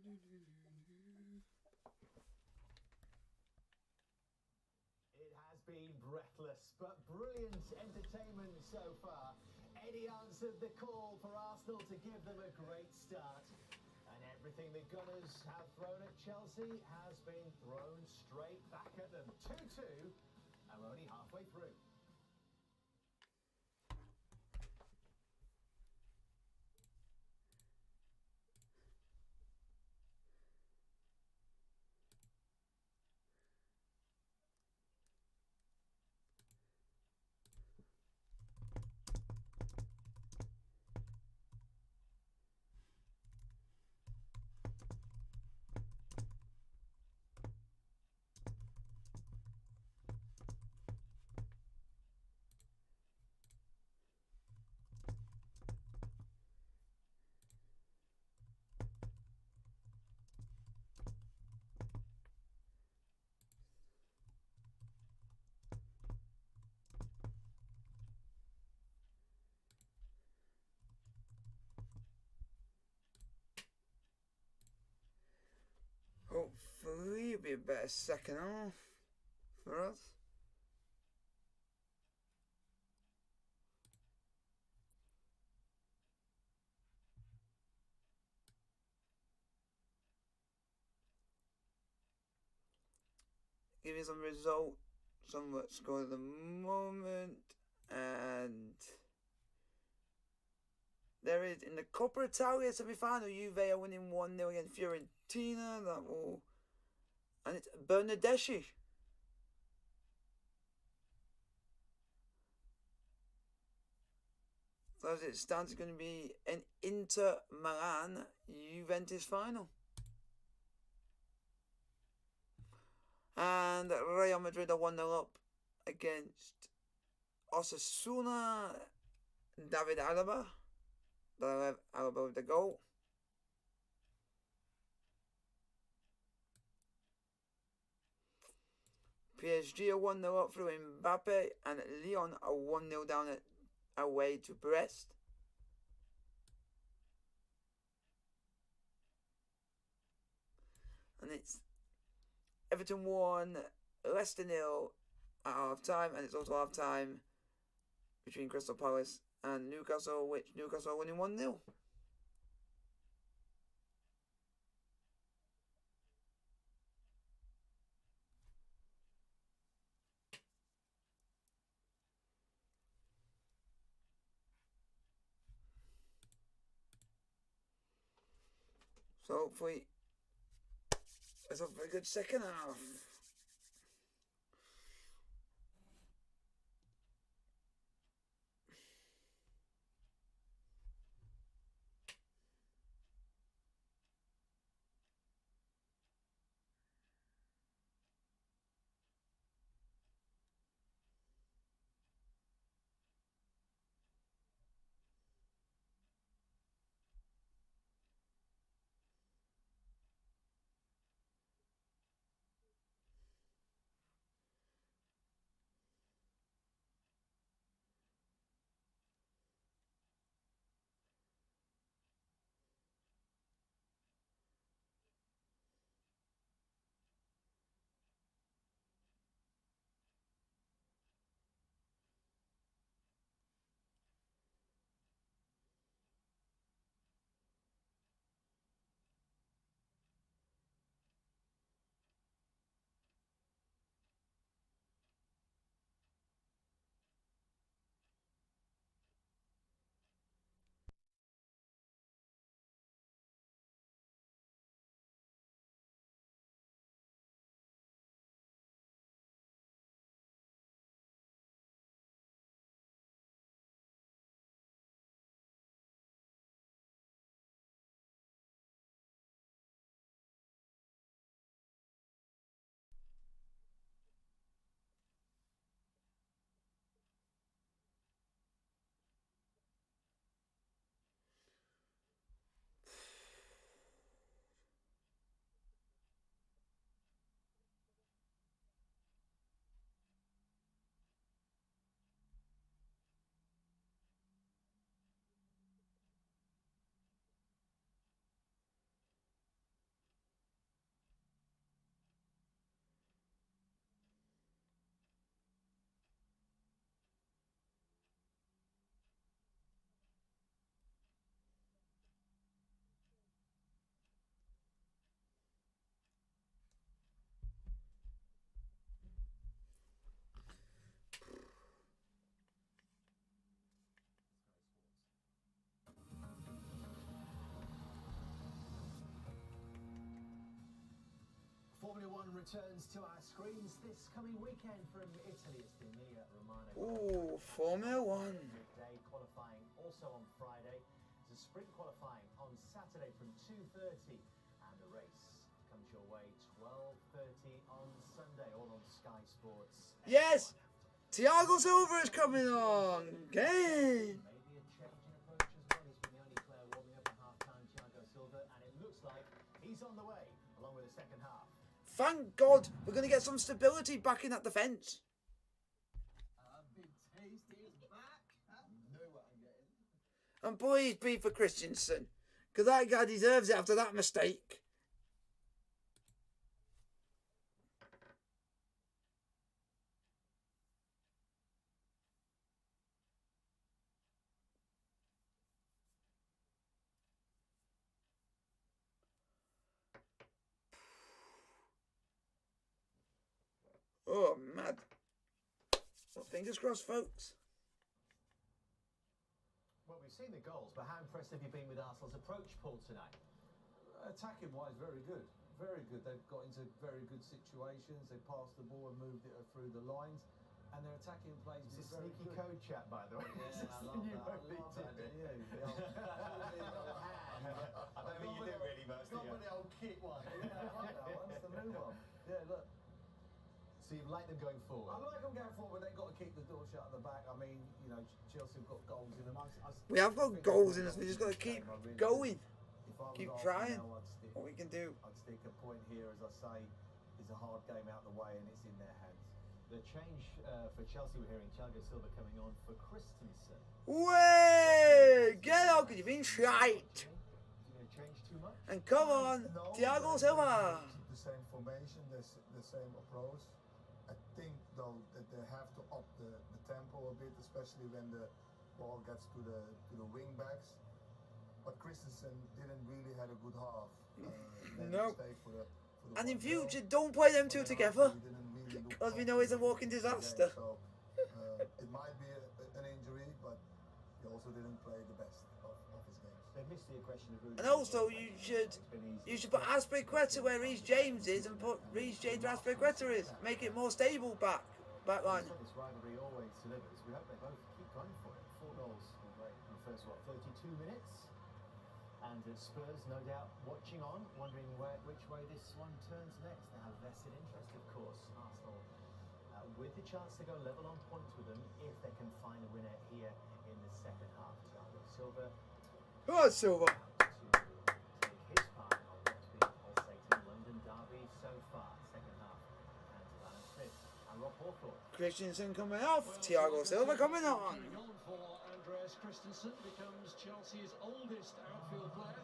It has been breathless, but brilliant entertainment so far. Eddie answered the call for Arsenal to give them a great start. And everything the Gunners have thrown at Chelsea has been thrown straight back at them. 2-2, and we're only halfway through. Hopefully it'll be a better second half for us. Give me some results, some what's going at the moment, and there is in the Coppa Italia semi-final, Juve are winning 1-0 against Fiorentina. That will, and it's Bernardeschi. So as it stands, it's going to be an Inter Milan Juventus final. And Real Madrid are 1-0 up against Osasuna. David Alaba. Alaba with the goal. PSG are 1-0 up through Mbappe, and Lyon are 1-0 down away to Brest. And it's Everton 1, Leicester 0 at half time, and it's also half time between Crystal Palace and Newcastle, which Newcastle are winning 1-0. So hopefully it's a very good second half. one returns to our screens this coming weekend from Italy. It's the Emilia Romagna. Ooh, Formula One. Day qualifying also on Friday. There's a sprint qualifying on Saturday from 2:30, and the race comes your way 12:30 on Sunday, all on Sky Sports. Yes, Thiago Silva is coming on. Game. Maybe a change in approach as well. He's been the only player warming up at half-time, Thiago Silva, and it looks like he's on the way, along with the second half. Thank God we're going to get some stability back in that defence. Big Tasty is back. You know what I'm getting. And please be for Christensen, because that guy deserves it after that mistake. Oh, mad. Well, fingers crossed, folks. Well, we've seen the goals, but how impressed have you been with Arsenal's approach, Paul, tonight? Attacking wise, very good. Very good. They've got into very good situations. They passed the ball and moved it through the lines. And their attacking plays It's been a very sneaky good. code chat, by the way. Yeah, I love that. I love that, didn't you? The old- I don't think you do really much, do Got you? with the old kit one. Yeah, I like that one. It's the new one. Yeah, look. So you like them going forward? I like them going forward, but they've got to keep the door shut at the back. I mean, you know, Chelsea have got goals in them. We have got goals in us. We just got to keep going. If I was Keep Arsenal trying. now, I'd stick, What we can do. I'd stick a point here, as I say. It's a hard game out the way, and it's in their hands. The change for Chelsea, we're hearing Thiago Silva coming on for Christensen. Way! Get out, because you've been shite. Is he going to change too much? And come on, No, Thiago they Silva. keep the same formation, the same approach. I think though that they have to up the tempo a bit, especially when the ball gets to the wing backs. But Christensen didn't really have a good half. Made a No. mistake for the And in 1-0. future, don't play them two But then together, after he didn't really look because we know it's a walking confident in the disaster. game. So it might be an injury, but he also didn't play the best of his games. They've missed the aggression of Rudiger. And also, you should put Aspilicueta where Reece James is, and put Reece James where Aspilicueta is. Make it more stable back line. This rivalry always delivers. We hope they both keep going for it. 4 goals in the first 32 minutes. And Spurs, no doubt, watching on, wondering which way this one turns next. They have vested interest, of course. Arsenal with the chance to go level on points with them if they can find a winner here in the second half. Thiago Silva Oh, Silva. to take his part on what's been a pulsating London derby so far. Second half. And to Alan Smith and Rob Hawthorne. Christensen coming off. Thiago Silva coming on. Coming on for Andreas Christensen becomes Chelsea's oldest outfield player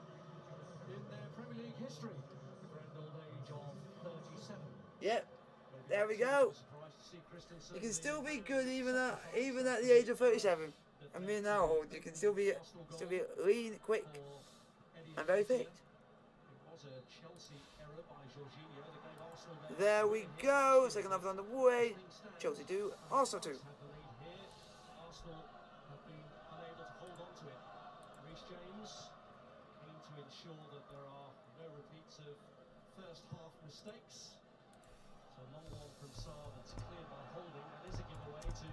in their Premier League history. The grand old age of 37. Yep. There we go. You can still be good even at the age of 37. And being that old, you can still be lean, quick, and very fit. It was a Chelsea error by Jorginho that gave Arsenal There we go. Second half is on the way. Chelsea 2, Arsenal 2. have the lead here. Arsenal have been unable to hold on to it. Reece James keen to ensure that there are no repeats of first half mistakes. So long one from Saar that's cleared by Holding. That is a giveaway to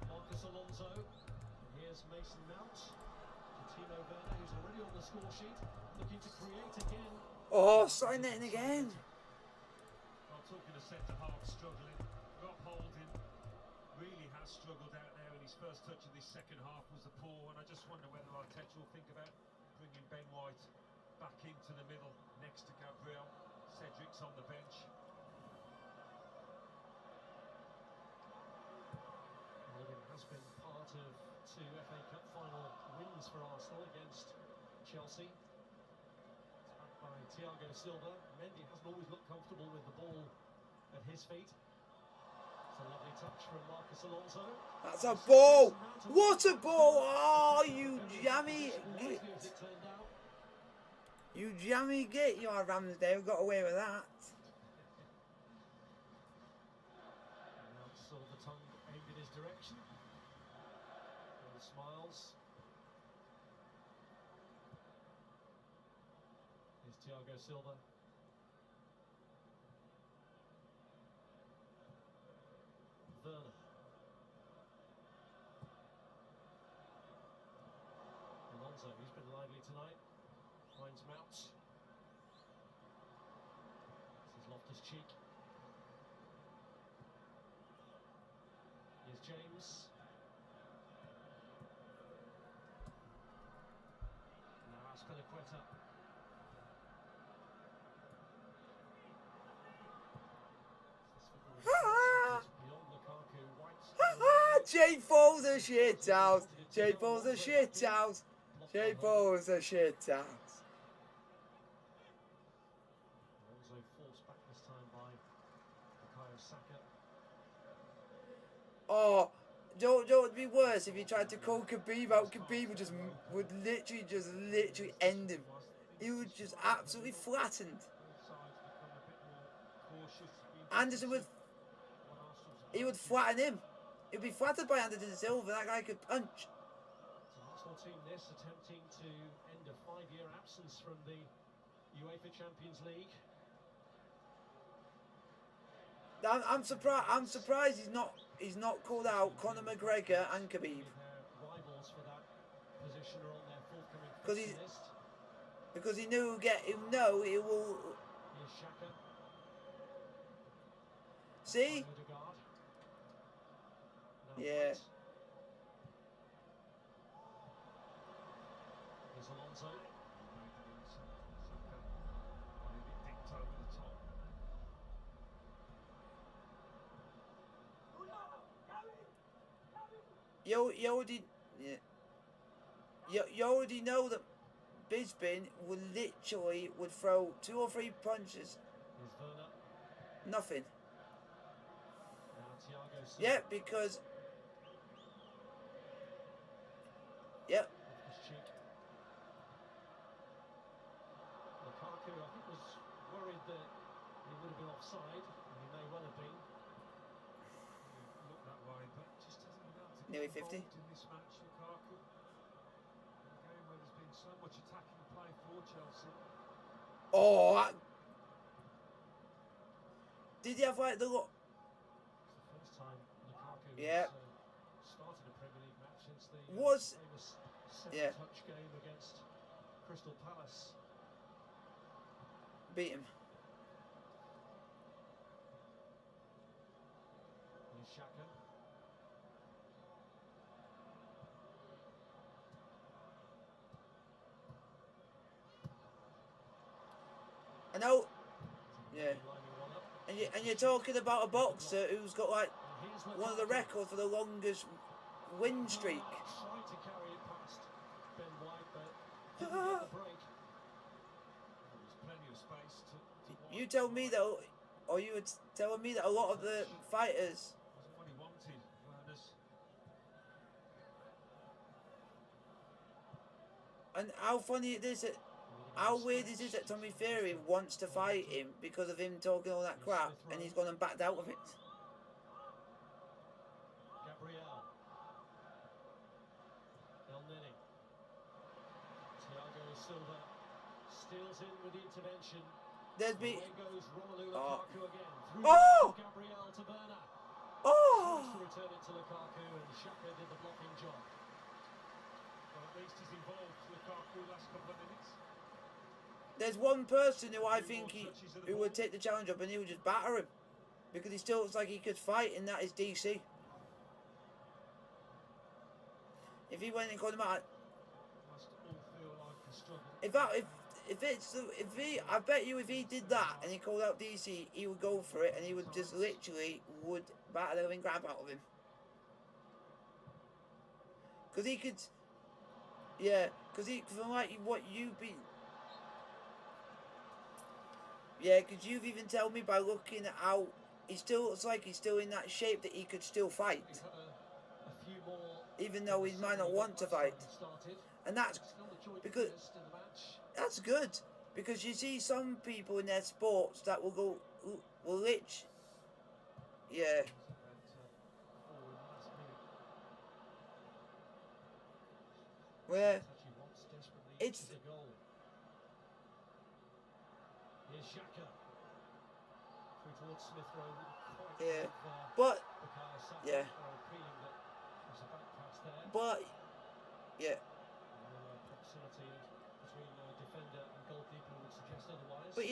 Marcus Alonso. And here's Mason Mount to Timo Werner, who's already on the score sheet, looking to create again. Oh, sign it in again. Well, talking of centre half struggling, Rob Holding really has struggled out there, and his first touch of this second half was a poor one. I just wonder whether Arteta will think about bringing Ben White back into the middle next to Gabriel. Cedric's on the bench. Holding has been part of 2 FA Cup final wins for Arsenal against Chelsea. It's backed by Thiago Silva. Mendy hasn't always looked comfortable with the ball at his feet. It's a lovely touch from Marcus Alonso. That's a ball. What a ball. Oh, you jammy git. As it turned out. You jammy git. You are Ramsdale. Got away with that. Now saw the tongue aimed in his direction. All smiles. Here's Thiago Silva. Alonso. He's been lively tonight. Finds Mount. This is Loftus-Cheek. Here's James. Now Azpilicueta. Beyond Lukaku, White. Jay Foles a shit house. Jay Foles a shit house. Jay Foles a shit house. Alonso forced back this time by Bukayo Saka. Oh, don't be worse if he tried to call Khabib out. Khabib would literally end him. He was just absolutely flattened. Anderson would flatten him. He'd be flattened by Anderson Silva. That guy could punch. It's an Arsenal team this attempting to end a 5-year absence from the UEFA Champions League. I'm surprised he's not called out Conor McGregor and Khabib. Their rivals for that position are on their forthcoming Because fixture list. Because he knew he will. Here's Xhaka. See? Odegaard. Now Yeah. White. Here's Alonso. You already know that Bisbin would throw 2 or 3 punches. Here's Werner. Nothing. Now Thiago Silva. Yeah, because. Yep. Loftus-Cheek. Lukaku, I think, was worried that he would have been offside, and he may well have been. Looked that way, but just hasn't been able to Nearly get 50. involved in this match, Lukaku. A game where there's been so much attacking play for Chelsea. Oh. Did he have like the look? It's the first time Lukaku Yeah. has started a Premier League match since the Was- famous yeah. touch game against Crystal Palace. Beat him. Here's Xhaka. I know. Yeah. Lining one up. And you're talking about a boxer who's got like And here's one of the Lukaku. records for the longest win streak. Tried to carry it past Ben White, but didn't get the break. There's plenty of space to You tell me though, or you were telling me that a lot of the fighters. wasn't what he wanted, Werner's. And how funny it is that. How weird is it that Tommy Fury wants to fight him because of him talking all that crap and he's gone and backed out of it? Gabriel. El Neni. Thiago Silva steals in with the intervention. There's been. Away goes Romelu Oh. Lukaku again. Through Oh! Gabriel to Werner. Oh! Tries to return it to Lukaku, and Xhaka did the blocking job. Well, at least he's involved Lukaku last couple of minutes. There's one person who I think who would take the challenge up and he would just batter him. Because he still looks like he could fight, and that is DC. If he went and called him out, Must all feel like a struggle. I bet you if he did that and he called out DC, he would go for it and he would just literally would batter the living crap out of him. Because he could, yeah, because from like what you've been, yeah, because you've even told me by looking at how he still looks like he's still in that shape that he could still fight, He's had a few more. even though he might not want to fight. Started. And that's Still the joint because first in the match. that's good, because you see some people in their sports that will go, will lich, yeah. Forward last minute. Where Actually wants desperately It's- is a goal. Here's Xhaka. Through towards Smith Rowe. Quite Yeah. with, but Bukayo Saka. Yeah. Or appealing that there's a back pass there. but yeah, Proximity otherwise. But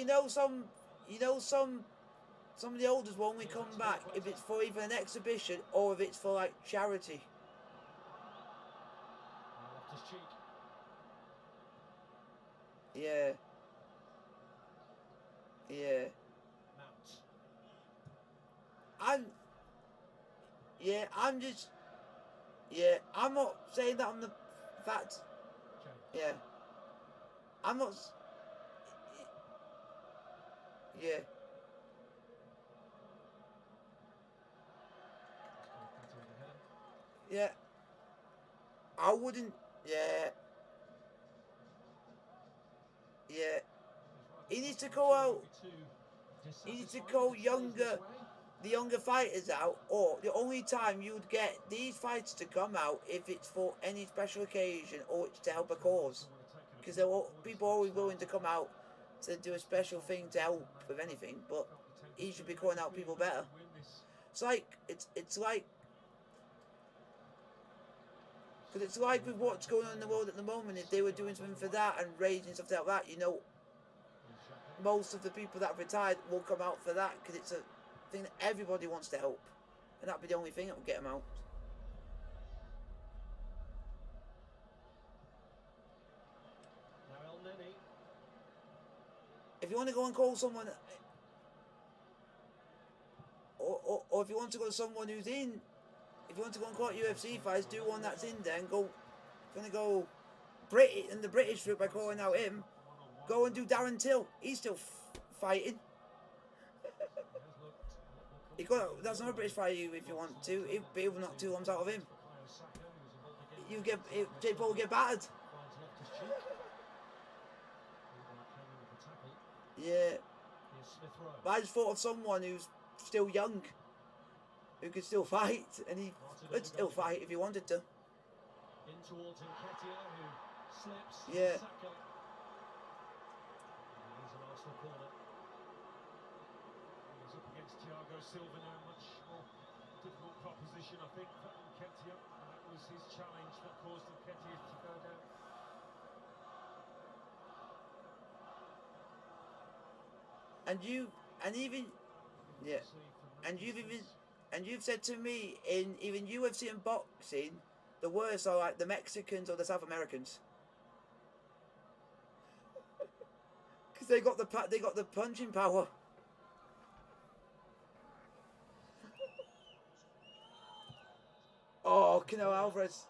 some of the oldest will only come back if it's for either an exhibition or if it's for like charity. Loftus Cheek. Yeah. Yeah. Mount. I'm not saying that on the fact. James. Yeah. I'm not. Yeah. Yeah. I wouldn't. Yeah. Yeah. He needs to go out. He needs to go the younger fighters out, or the only time you would get these fighters to come out if it's for any special occasion or it's to help a cause. Because people are always willing to come out to do a special thing to help with anything, but he should be calling out people better. It's like because it's like with what's going on in the world at the moment. If they were doing something for that and raising stuff like that, you know, most of the people that have retired will come out for that because it's a thing that everybody wants to help, and that'd be the only thing that would get them out. If you want to go and call someone, or if you want to go to someone who's in, if you want to go and call UFC fights, do one that's in there and go. If you want to go British in the British route by calling out him, go and do Darren Till. He's still fighting. That's not a British fight if you want to. He'll knock 2 lumps out of him. Jake Paul will get battered. Yeah. But I just thought of someone who's still young, who could still fight, and he could still fight if he wanted to. In towards Nketiah, who slips. Yeah. He's an Arsenal corner. He's up against Thiago Silva now, much more difficult proposition, I think, for Nketiah. And that was his challenge that caused Nketiah to go down. And you've said to me in even UFC and boxing, the worst are like the Mexicans or the South Americans, because they got the punching power. Oh, Canelo Alvarez.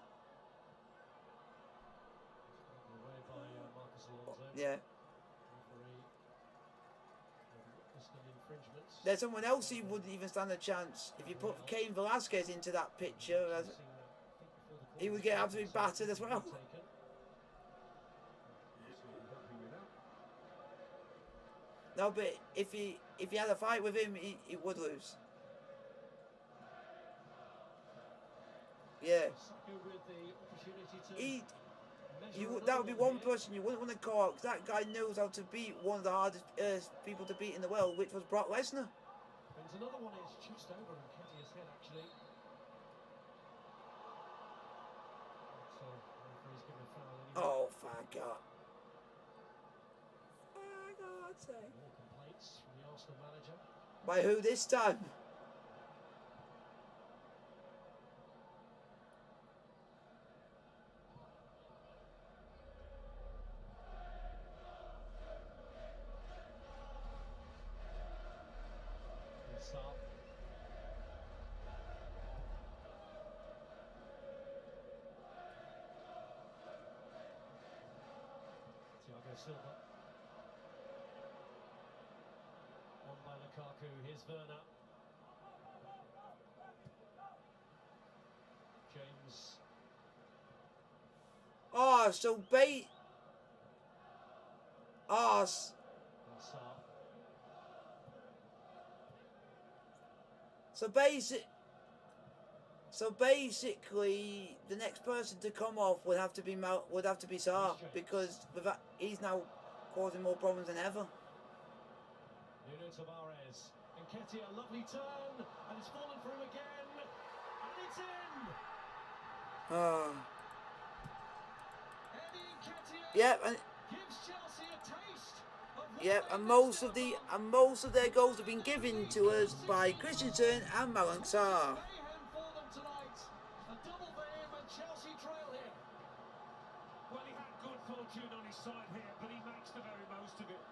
Away by Marcus Alonso. Yeah. Infringements. There's someone else who wouldn't even stand a chance. If you put Cain Velasquez into that picture, he would get absolutely battered as well. No, but if he had a fight with him, he would lose. Yeah. That would be one person you wouldn't want to call out, because that guy knows how to beat one of the hardest people to beat in the world, which was Brock Lesnar. There's another one is just over Nketiah's head, actually. So, referee's given a foul anyway. Oh, thank God. For God's sake. More complaints from the Arsenal manager. By who this time? Thiago Silva. On by Lukaku, here's Werner. James. Oh, so bait. Oh, so basically, the next person to come off would have to be Saar, because he's now causing more problems than ever. Nuno Tavares. Nketiah, lovely turn, and it's fallen for him again, and it's in. Eddie Nketiah Yeah, and gives Chelsea a taste of Yep, and most of their goals have been given to us by Christensen and Malang Sarr. Mayhem for them tonight. A double for him and Chelsea trail here. Well, he had good fortune on his side here, but he makes the very most of it.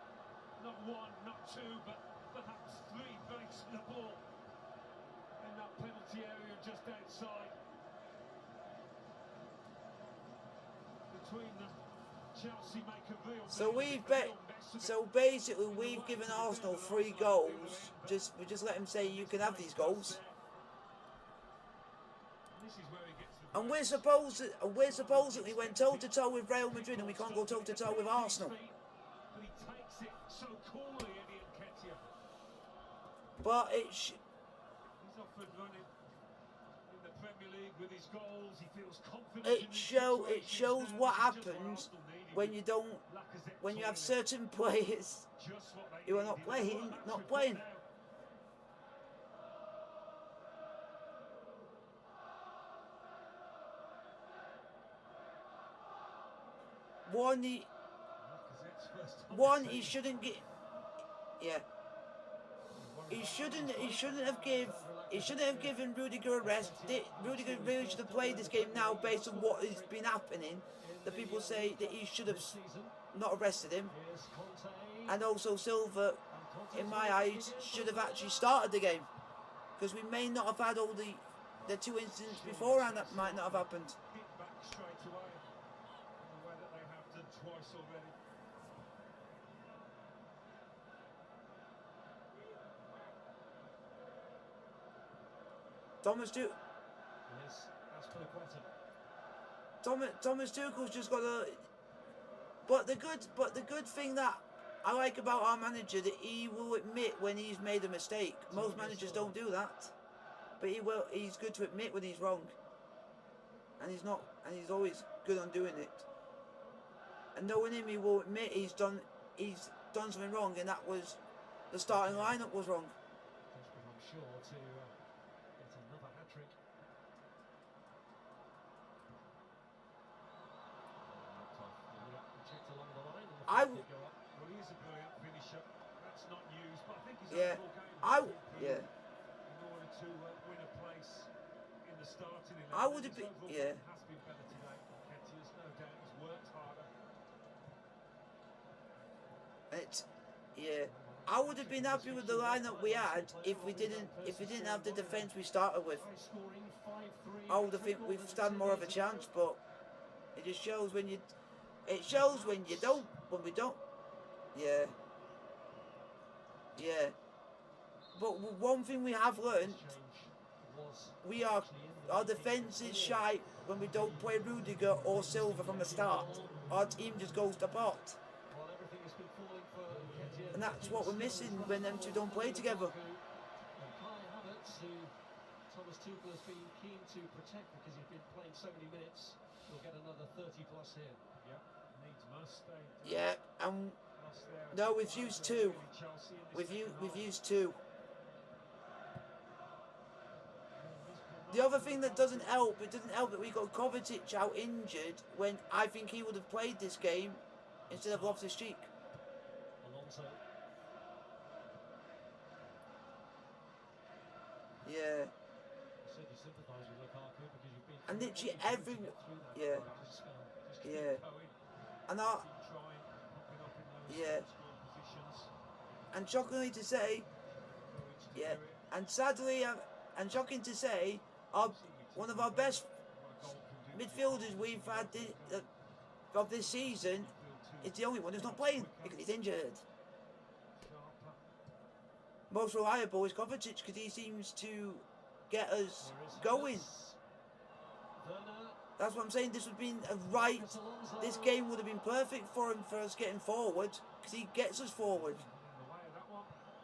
Not one, not two, but perhaps three breaks the ball in that penalty area just outside. Between them, Chelsea make a real. So basically, we've given Arsenal 3 goals. We just let him say you can have these goals. And we're supposedly went toe to toe with Real Madrid, and we can't go toe to toe with Arsenal. But he takes it so coolly, Eddie Nketiah. But He's offered running in the Premier League with his goals. He feels confident. it shows what happens when you have certain players who are not playing. He shouldn't get. Yeah. He shouldn't have given Rudiger a rest. Rudiger really should have played this game now based on what has been happening. The people say that he should have not arrested him. And also Silva, in my eyes, should have actually started the game. Because we may not have had all the 2 incidents beforehand that might not have happened. Hit back straight away in the way that they have done twice already. Thomas Tuchel's just got a. But the good thing that I like about our manager that he will admit when he's made a mistake. Most managers don't do that, but he will. He's good to admit when he's wrong, and he's not. And he's always good on doing it. And knowing him, he will admit he's done something wrong, and that was the starting lineup was wrong. I'm sure to get another hat-trick. Checked along the line. I Well, he is a brilliant finisher. That's not news, but I think his Yeah, overall game yeah. in order to win a place in the starting 11. I would have His been, overall yeah. game has been better today. Nketiah's no doubt has worked harder. I would have been happy with the lineup we had if we didn't have the defence we started with. I would have think we've stand more of a chance, but it just shows when we don't. Yeah. But one thing we have learned, our defence is shy when we don't play Rudiger or Silva from the start. Our team just goes to pot. And that's what we're missing when them two don't play together. Thomas Tuchel has been keen to protect because he's been playing so many minutes. He'll get another 30 plus here. Yeah, needs must. Yeah, and no, we've used 2. We've used 2. The other thing that doesn't help, it doesn't help that we got Kovacic out injured when I think he would have played this game instead of Loftus-Cheek. Alonso. Yeah. And literally everyone, yeah. And and shockingly to say, and sadly, and shocking to say, one of our best midfielders we've had of this season is the only one who's not playing because he's injured. Most reliable is Kovacic because he seems to get us going. That's what I'm saying. This would have been this game would have been perfect for him for us getting forward because he gets us forward.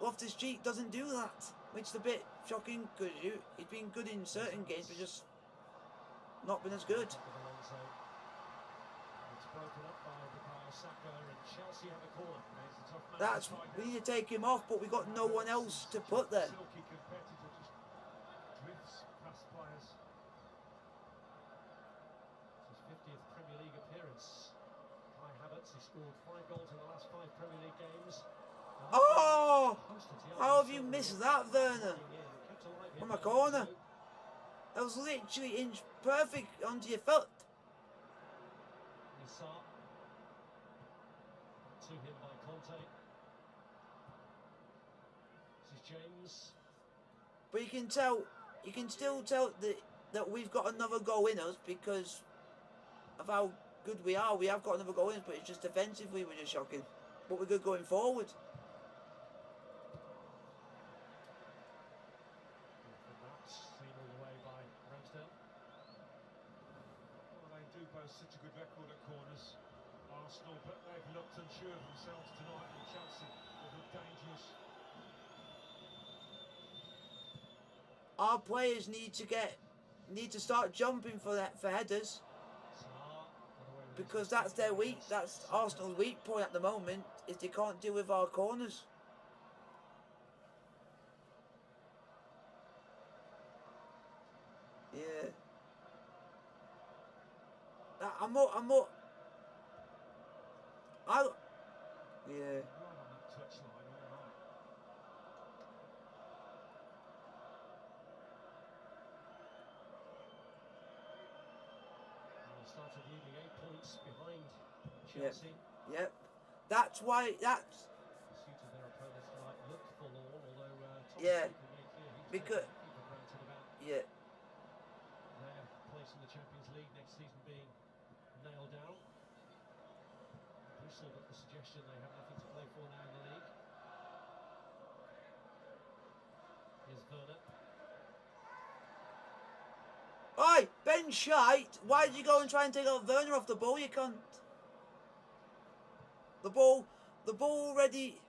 Loftus-Cheek doesn't do that, which is a bit shocking because he's been good in certain games, but just not been as good. We need to take him off, but we got no one else to put there. His 50th Premier League appearance. Kai Havertz, he scored scored 5 goals in the last 5 Premier League games. Oh! How have you missed that, Werner? From a corner. That was literally inch perfect onto your foot. To him by Conte. This is James. But you can still tell that we've got another goal in us because of how good we are. We have got another goal in us, but it's just defensively we're just shocking. But we're good going forward. Seen all the way by Ramsdale. Well, they do boast such a good record at corners, Arsenal, but they've looked unsure of themselves tonight, and Chelsea have looked dangerous. Our players need to start jumping for headers because that's their weak. That's Arsenal's weak point at the moment is they can't deal with our corners. Yeah. I'm more. Yeah. Right on that touchline, all right. They started the evening 8 points behind Chelsea. Yep. That's why. That's. Pursuit of their opponents tonight looked forlorn, although Thomas Yeah. Tuchel made clear he was Because. taking nothing for granted about Yeah. their place in the Champions League next season being nailed down. Bristol got the suggestion they have nothing to play for now in the league. Here's Werner. Oi, Ben Shite, why did you go and try and take out Werner off the ball, you cunt? The ball already,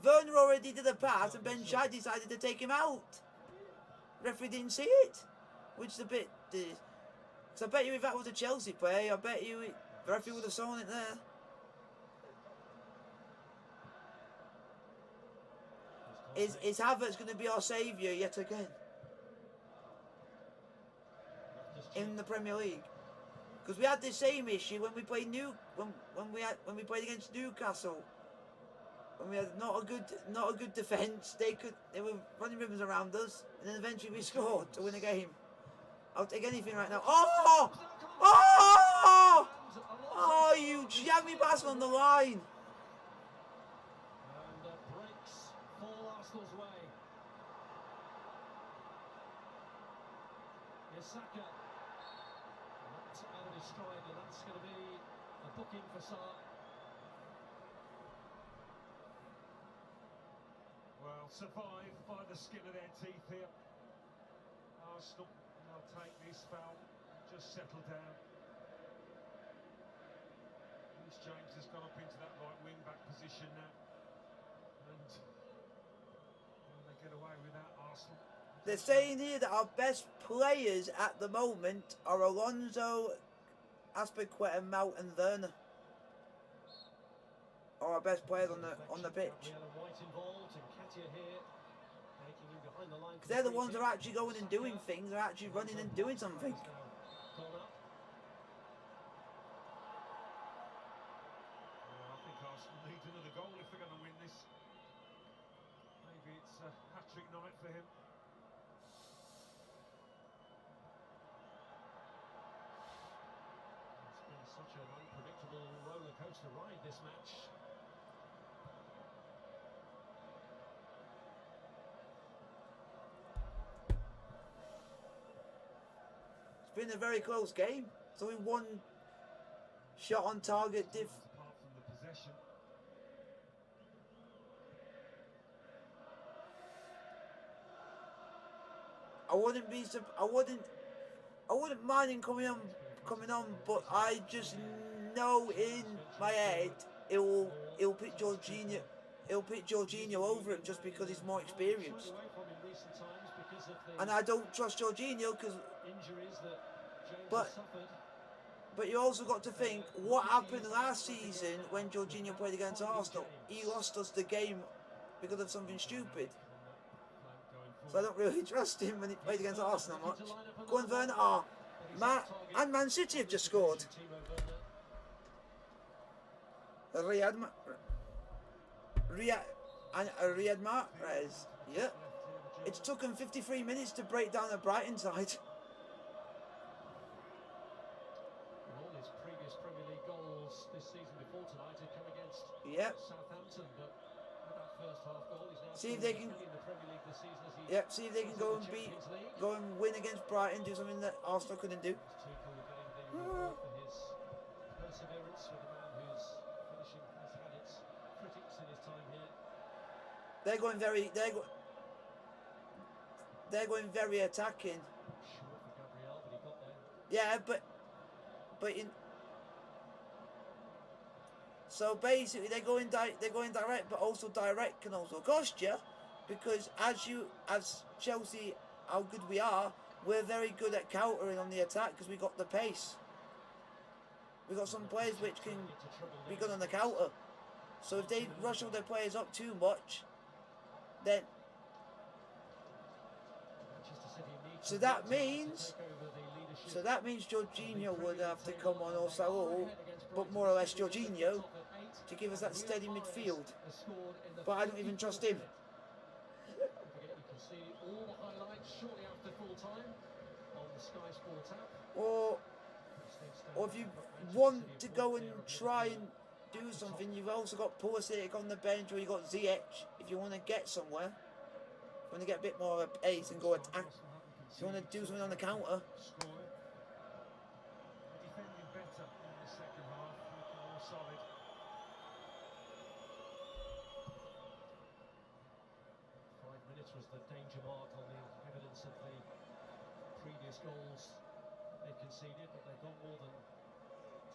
Werner already did a pass and Ben Shite decided to take him out. Referee didn't see it, which is a bit, because I bet you if that was a Chelsea player, I bet you the referee would have saw it there. Is Havertz going to be our saviour yet again? In the Premier League, because we had the same issue when we played when we played against Newcastle, when we had not a good defence. They were running ribbons around us, and then eventually we scored to win a game. I'll take anything right now. Oh, you jammy pass on the line. And breaks fall Arsenal's way. Here's Saka. That's out of his stride, and that's going to be a booking for Salah. Well, survived by the skin of their teeth here. Arsenal, they'll take this foul, just settle down. Reece James has gone up into that right wing back position now. And they get away with that, Arsenal. They're saying here that our best players at the moment are Alonso, Azpilicueta, Mount and Werner. Are our best players on the pitch. Because they're the ones that are actually going and doing things, they're actually running and doing something. I think Arsenal need another goal if they're going to win this. Maybe it's a hat-trick night for him. It's been such an unpredictable roller coaster ride this match. It's been a very close game. It's only one shot on target Apart from the possession. I wouldn't mind him coming on, but I just know in my head he'll pick Jorginho. He'll pick Jorginho over him just because he's more experienced. And I don't trust Jorginho because. But you also got to think what happened last season when Jorginho played against Arsenal. He lost us the game because of something stupid. So I don't really trust him when he played against Arsenal much. Go on, Werner. Oh, and Man City have just scored. Riyad Mahrez. Yeah. It took him 53 minutes to break down the Brighton side. And all his previous Premier League goals this season before tonight had come against Yep. Southampton, but with that first half goal, he's now See if they can. in the Premier League this season as he Yep. See if they can go and go and win against Brighton. Do something that Arsenal couldn't do. Tuchel getting the reward for his perseverance with a man whose finishing has had its critics in his time here. They're going very attacking. Short for Gabriel, but he got there. Yeah, but so basically they're going direct, but also direct can also cost you, because as Chelsea, how good we are, we're very good at countering on the attack because we got the pace. We got some players which can be good on the counter. So if they rush all their players up too much, then so that means Jorginho would have to come on, or Saul, but more or less Jorginho, to give us that steady midfield. But I don't even trust him. You can see all the highlights shortly after full time on the Sky Sports app. Or if you want to go and try and do something, you've also got Pulisic on the bench, or you've got Ziyech if you want to get somewhere. If you want to get a bit more pace and go attack. If you want to do something on the counter. Defending better in the second half, looking more solid. 5 minutes was the danger mark on the evidence of the previous goals they conceded, but they've got more than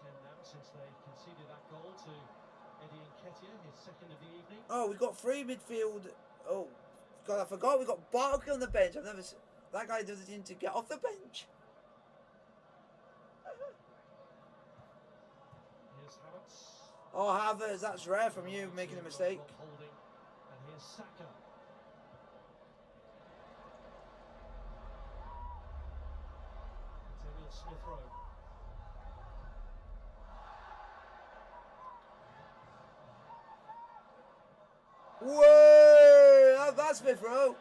10 now since they conceded that goal to Eddie Nketiah, his second of the evening. Oh, we've got three midfield. Oh, God, I forgot. We've got Barkley on the bench. That guy doesn't seem to get off the bench. Here's Havertz. Oh, Havertz, that's rare from you, making a mistake. Holding. And here's Saka. It's Emil Smith Rowe. Whoa! That's Smith Rowe.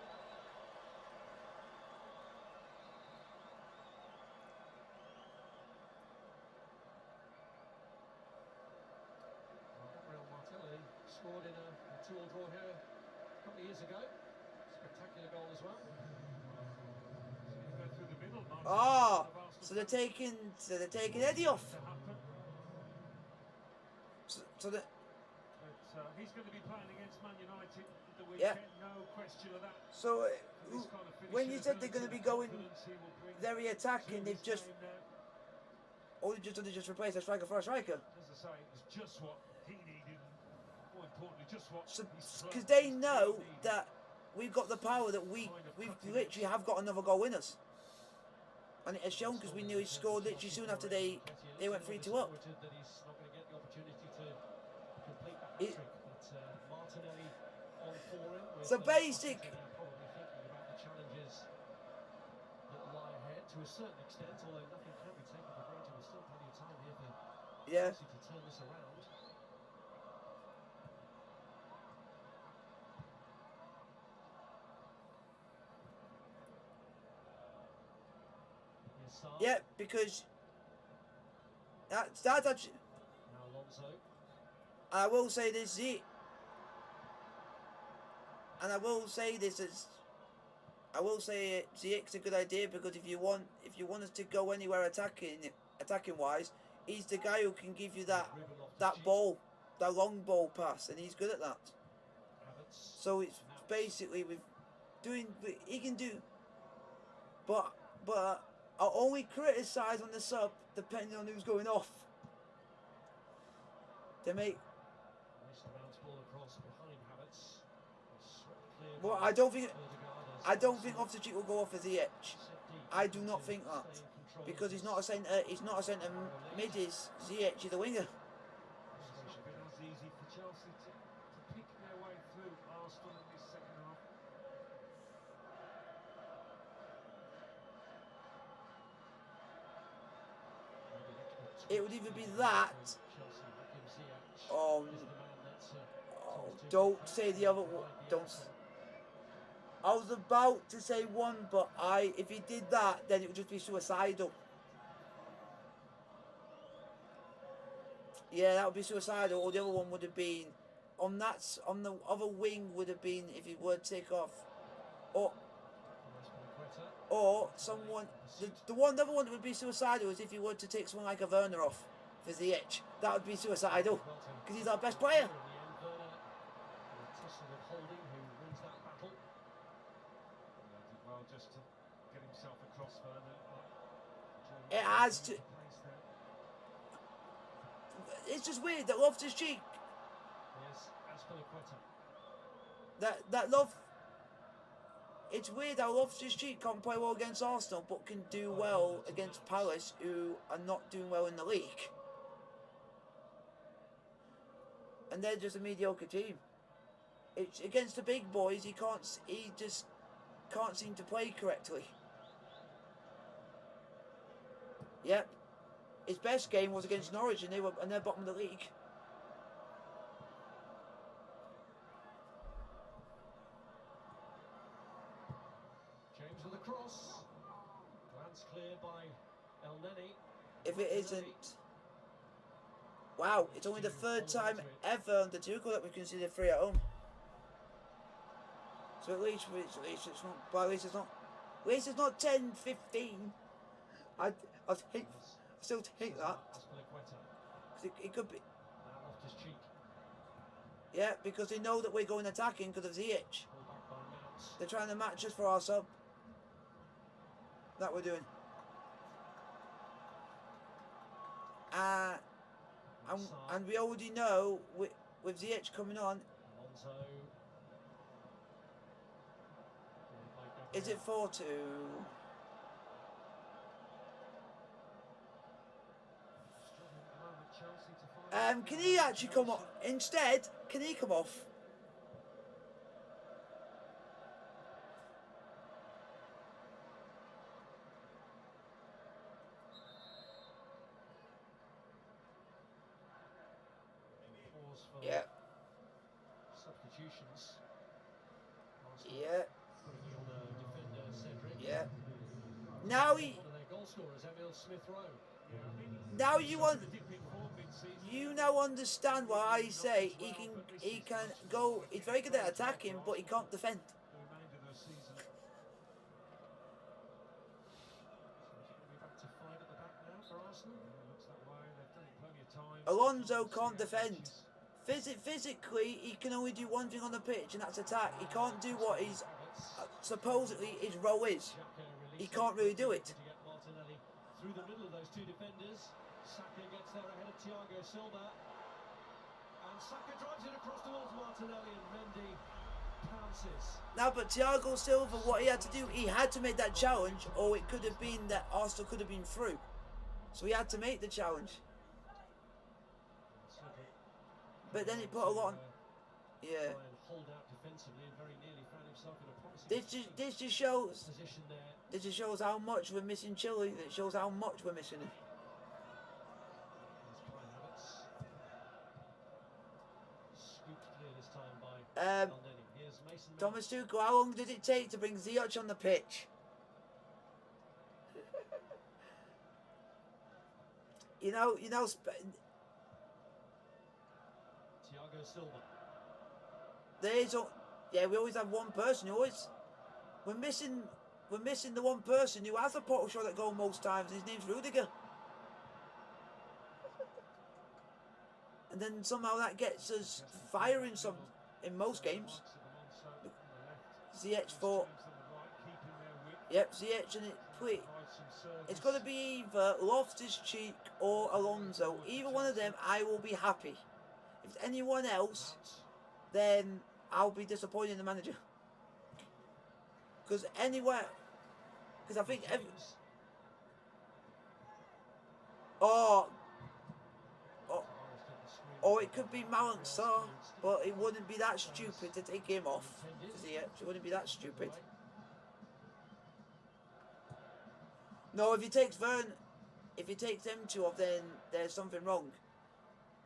Gabriel Martinelli scored in a 2-2 draw here a couple of years ago. Spectacular goal as well. Go through the middle, Martin. Ah, so they're taking Eddie off. So that. But he's going to be playing against Man United the weekend, no question of that. So when you said they're going to be going very attacking, they've just replaced a striker for a striker. As I say, it was just what he needed, and more importantly, just what Because they know that we've got the power, that we literally have got another goal in us. And it has shown, because we knew he scored literally soon after they went 3-2 up. That he's not going to get the opportunity to complete that hat-trick, but Martinelli on for him. So basic. Probably thinking about the challenges that lie ahead to a certain extent, although nothing can be taken for granted. There's still plenty of time here for Chelsea to turn this around. Yeah, because that's actually. Now Alonso. I will say this, and I will say this as. I will say Ziyech's a good idea, because if you want us to go anywhere attacking wise, he's the guy who can give you that ball, that long ball pass, and he's good at that. So it's basically he can do, but I'll only criticise on the sub depending on who's going off. They make. Well, I don't think Loftus-Cheek will go off as the edge. I do not think that, because he's not a centre. He's not a centre mid. Is Ziyech is the winger. It's not been as easy for Chelsea to pick their way through Arsenal in this second half. It would either be that, Oh, is the man that's oh, tends to don't say the other one. guide the Don't. Arsenal. I was about to say one, but if he did that, then it would just be suicidal. Yeah, that would be suicidal. Or the other one would have been on the other wing would have been if he were to take off, or someone. The other one that would be suicidal is if he were to take someone like a Werner off for the itch. That would be suicidal because he's our best player. Holding, who wins that battle. Yeah, did well just to get himself across Werner. It has to. It's just weird that Loftus-Cheek. Yes, Azpilicueta. That love. It's weird how Loftus-Cheek can't play well against Arsenal, but can do well against Palace, who are not doing well in the league, and they're just a mediocre team. It's against the big boys. He just can't seem to play correctly. Yep, his best game was against Norwich, and they're bottom of the league. James with a cross. Glance clear by El Neni. If it isn't, wow! It's only the third time ever under Tuchel that we conceded 3 at home. So at least it's not. But at least it's not. At least it's not 10-15. I still take that. It could be. Yeah, because they know that we're going attacking because of the itch. They're trying to match us for our sub. That we're doing. And we already know with the itch coming on. Is it 4-2? Can he actually come off? Instead, can he come off? Yeah. Substitutions. Yeah. Yeah. Now you now understand why I say he can go. He's very good at attacking, but he can't defend. Alonso can't defend. Physically, he can only do one thing on the pitch, and that's attack. He can't do what his supposedly his role is. He can't really do it. Through the middle of those two defenders, Saka gets there ahead of Thiago Silva, and Saka drives it across towards Martinelli, and Mendy pounces. Now, but Thiago Silva, what he had to do, he had to make that challenge, or it could have been that Arsenal could have been through. So he had to make the challenge. But then it put a lot on. Yeah. This just shows how much we're missing Chile. It shows how much we're missing him. Thomas Tuchel, how long did it take to bring Ziyech on the pitch? you know. Thiago Silva. Yeah, we always have one person who always. We're missing the one person who has a potential shot at goal most times. His name's Rudiger. And then somehow that gets us firing in most games. Ziyech for. Yep, Ziyech, and it's got to be either Loftus-Cheek or Alonso. Either one of them, I will be happy. If it's anyone else, then I'll be disappointed in the manager. Because I think or it could be Mount Sarr, but it wouldn't be that stupid to take him off. It wouldn't be that stupid. No, if he takes them two off, then there's something wrong.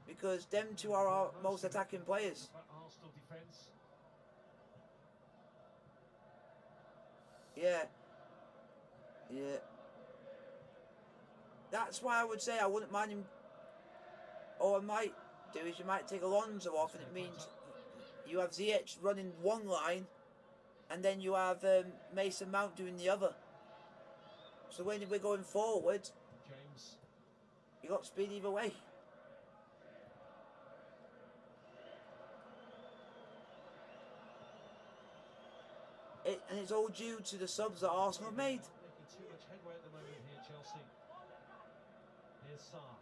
because them two are our most attacking players. Arsenal defence. Yeah. Yeah. That's why I would say I wouldn't mind him. Or I might do is you might take Alonso off, and it means you have ZH running one line, and then you have Mason Mount doing the other. So when we're going forward, James. you got speed either way. And it's all due to the subs that Arsenal have made. Making too much headway at the moment here, Chelsea. Here's Sarr.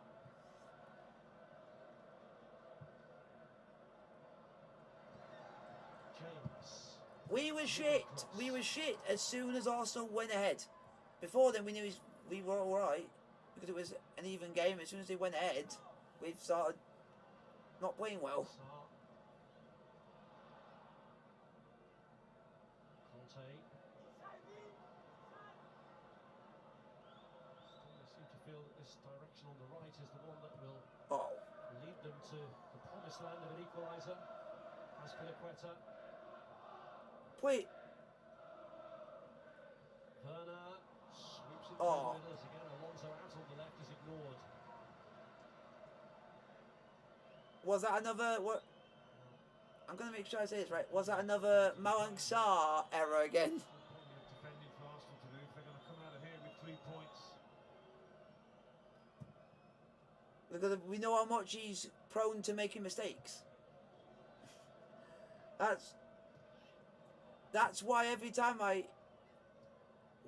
James. We were shit. We were shit as soon as Arsenal went ahead. Before then, we knew we were all right because it was an even game. As soon as they went ahead, we've started not playing well. Sarr. Conte. Still seem to feel that this direction on the right is the one that will Oh, lead them to the promised land of an equaliser. Aspilicueta. wait. Werner sweeps it Oh. through the middle as again Alonso out on the left is ignored. Was that another? What? I'm gonna make sure I say this right. Was that another Malang Sarr error again? Plenty of defending for Arsenal to do if they're going to come out of here with 3 points. Because we know how much he's prone to making mistakes. That's why every time I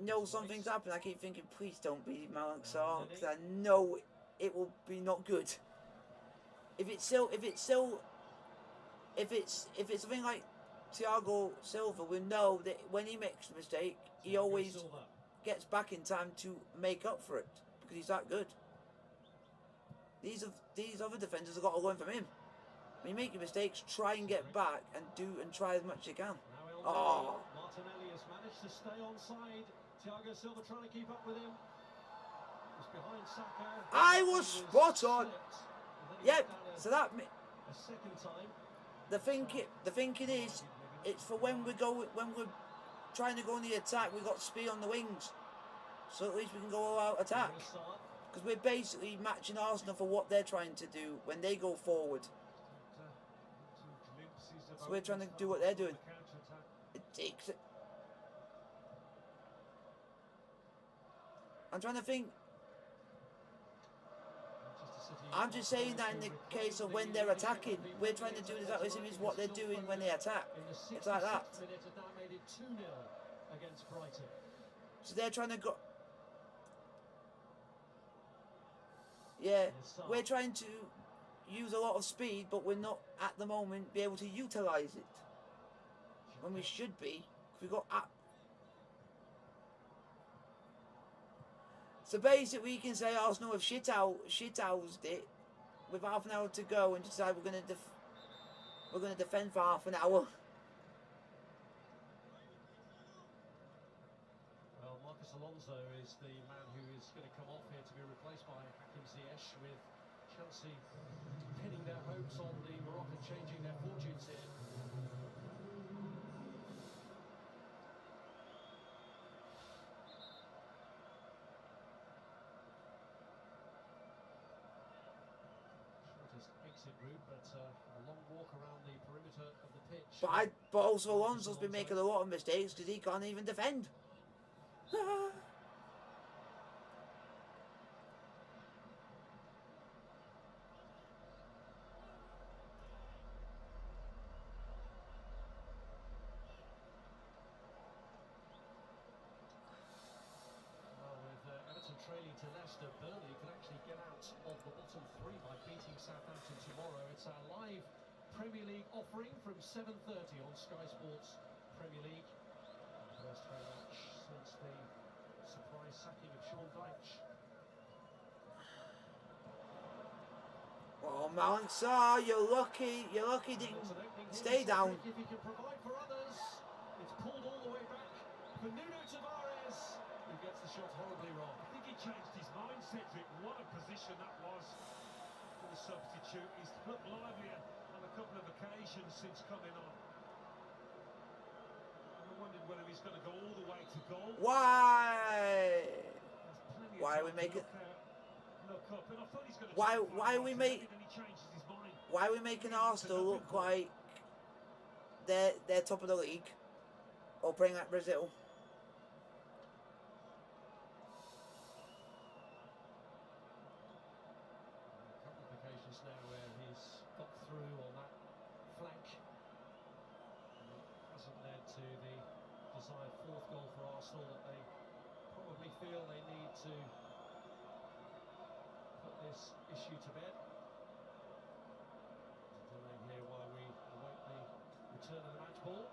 know something's happened, I keep thinking, please don't be Malang Sarr, because I know it will be not good. If it's something like Thiago Silva, we know that when he makes a mistake, he always Silva. gets back in time to make up for it because he's that good. These other defenders have got to learn from him. When you make your mistakes, try and get back and try as much as you can. Now Oh, Martinelli has managed to stay onside. Thiago Silva trying to keep up with him. He's behind Saka. I was spot on. Yep. So that A second time. the thinking is, it's for when we're trying to go on the attack. We've got speed on the wings, so at least we can go all out attack. Here's Sarr. Because we're basically matching Arsenal for what they're trying to do when they go forward. So we're trying to do what they're doing. It takes it. I'm trying to think. I'm just saying that in the case of when they're attacking, we're trying to do exactly the same as what they're doing when they attack. It's like that. Minute has now made it 2-0 against Brighton. So they're trying to go. Yeah, we're trying to use a lot of speed, but we're not at the moment be able to utilise it when we should be. We've got. So basically, you can say Arsenal have shithoused it with half an hour to go and decide we're gonna defend for half an hour. Well, Marcus Alonso is the man who is going to come off here to be replaced by Hakim Ziyech, with Chelsea pinning their hopes on the Moroccan changing their fortunes here. Shortest exit route, but a long walk around the perimeter of the pitch. But also Alonso's been making a lot of mistakes because he can't even defend. Everton trailing to Leicester, Burnley could actually get out of the bottom three by beating Southampton tomorrow. It's our live Premier League offering from 7:30 on Sky Sports Premier League. First home match since the surprise sacking of Sean Dyche. Oh, Malang Sarr, you're lucky he didn't stay down. If he can provide for others, it's pulled all the way back for Nuno Tavares, who gets the shot horribly wrong. I think he changed his mind, Cedric. What a position that was for the substitute. He's looked livelier on a couple of occasions since coming on. I wondered whether he's going to go all the way to goal. Why? Why are we making? Why are we making? Why are we making Arsenal look like they're top of the league, or playing like Brazil? A couple of occasions now where he's got through on that flank. And it hasn't led to the desired fourth goal for Arsenal that they probably feel they need to put this issue to bed. Delay here while we await the return of the match ball.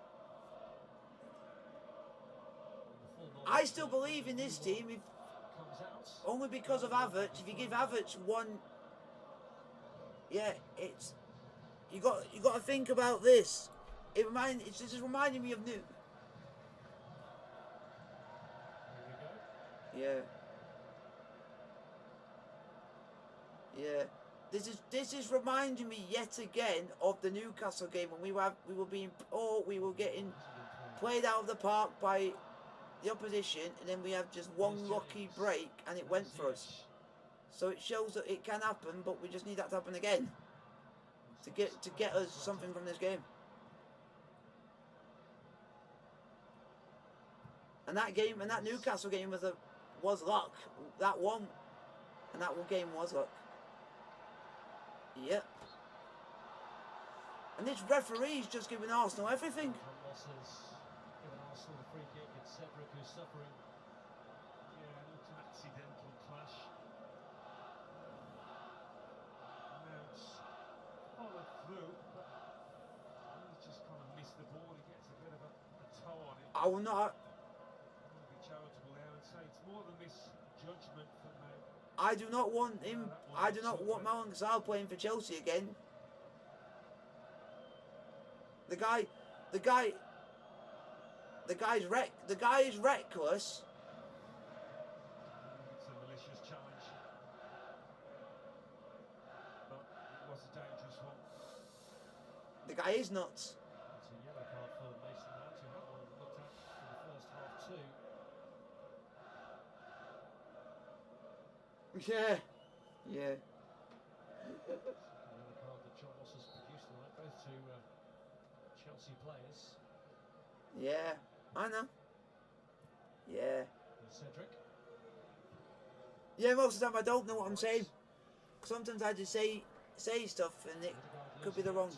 I still believe in this team, if only because of Havertz. If you give Havertz one, yeah, it's you got to think about this. It's just reminding me of New. Yeah. Yeah. This is reminding me yet again of the Newcastle game when we were getting played out of the park by the opposition, and then we have just one lucky break and it went for us. So it shows that it can happen, but we just need that to happen again to get us something from this game. And that game, and that Newcastle game was luck. That one game was luck. Yep. And this referee's just giving Arsenal everything. Given Arsenal a free kick, it's Cedric who's suffering. Yeah, it looked an accidental clash. Mounts followed through, but he's just kind of missed the ball. He gets a bit of a toe on it. I will not. I'm going to be charitable there and say it's more than misjudgment for Mount. I do not want him. I do not want Malang Sarr playing for Chelsea again. The guy is reckless. It's a malicious challenge, but it was a dangerous one. The guy is nuts. It's a yellow card for Mason Mount, who had one looked at in the first half too. Yeah. Yeah. The yellow card that John Moss has produced tonight, both to Chelsea players. Yeah. I know. Yeah. And Cedric. Yeah, most of the time I don't know what I'm saying. Sometimes I just say stuff and it could be the wrong.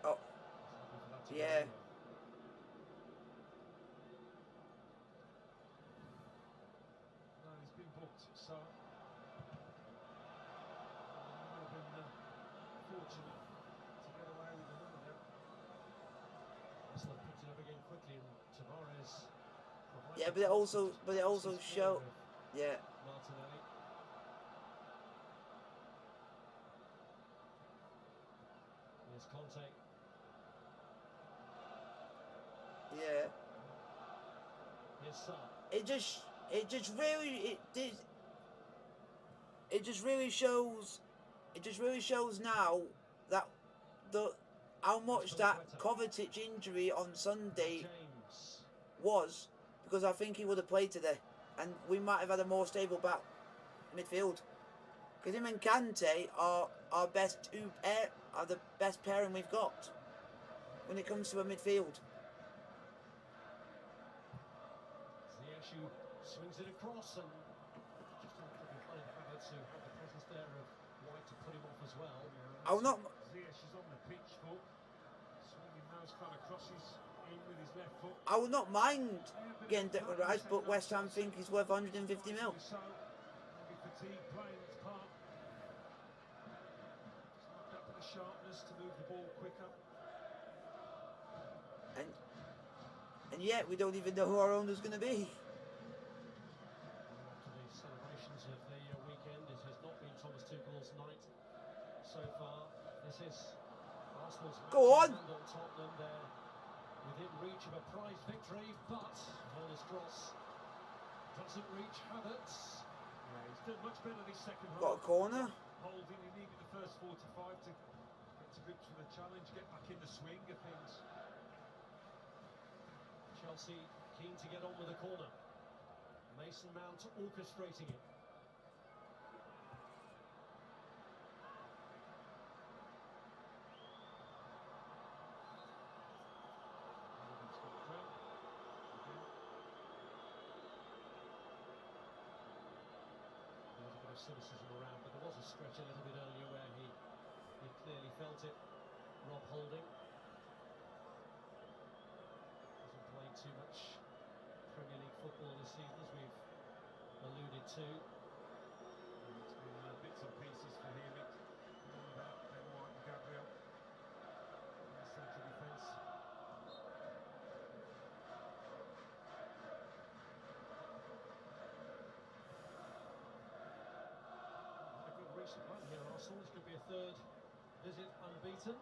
Oh. Yeah. No, he's been booked, so he might have been fortunate to get away with the number there. Arsenal picked it up again quickly, and Tavares. Yeah, but it also show. Yeah. Martinelli. Here's Conte. Yeah. Here's Sarr. It just really shows now that how much that Kovacic injury on Sunday James. was, because I think he would have played today and we might have had a more stable back midfield, because him and Kante are our best are the best pairing we've got when it comes to a midfield. Ziyech swings it across, and just a little behind Havertz, who had the presence there of White to put him off as well. I will not. Ziyech is on the pitch foot, swinging those kind of crosses in with his left foot. I would not mind getting Declan Rice, but West Ham think he's worth 150 mil. So, maybe fatigue playing its part. Just not got the sharpness to move the ball quicker. And yet we don't even know who our owner's going to be. After the celebrations of the weekend, it has not been Thomas Tuchel's night so far. This is Arsenal's Go on. Tottenham. They're within reach of a prize victory, but Werner's cross doesn't reach Havertz. Yeah, he's done much better this second half. Got a corner. Holding, he needed the swing of things. Chelsea keen to get on with the corner. Mason Mount orchestrating it. Cynicism around, but there was a stretch a little bit earlier where he clearly felt it. Rob Holding hasn't played too much Premier League football this season, as we've alluded to. It's been bits and pieces for him. It's all about Ben White and Gabriel in the central defence. Recent run here, Arsenal. This could be a third visit unbeaten.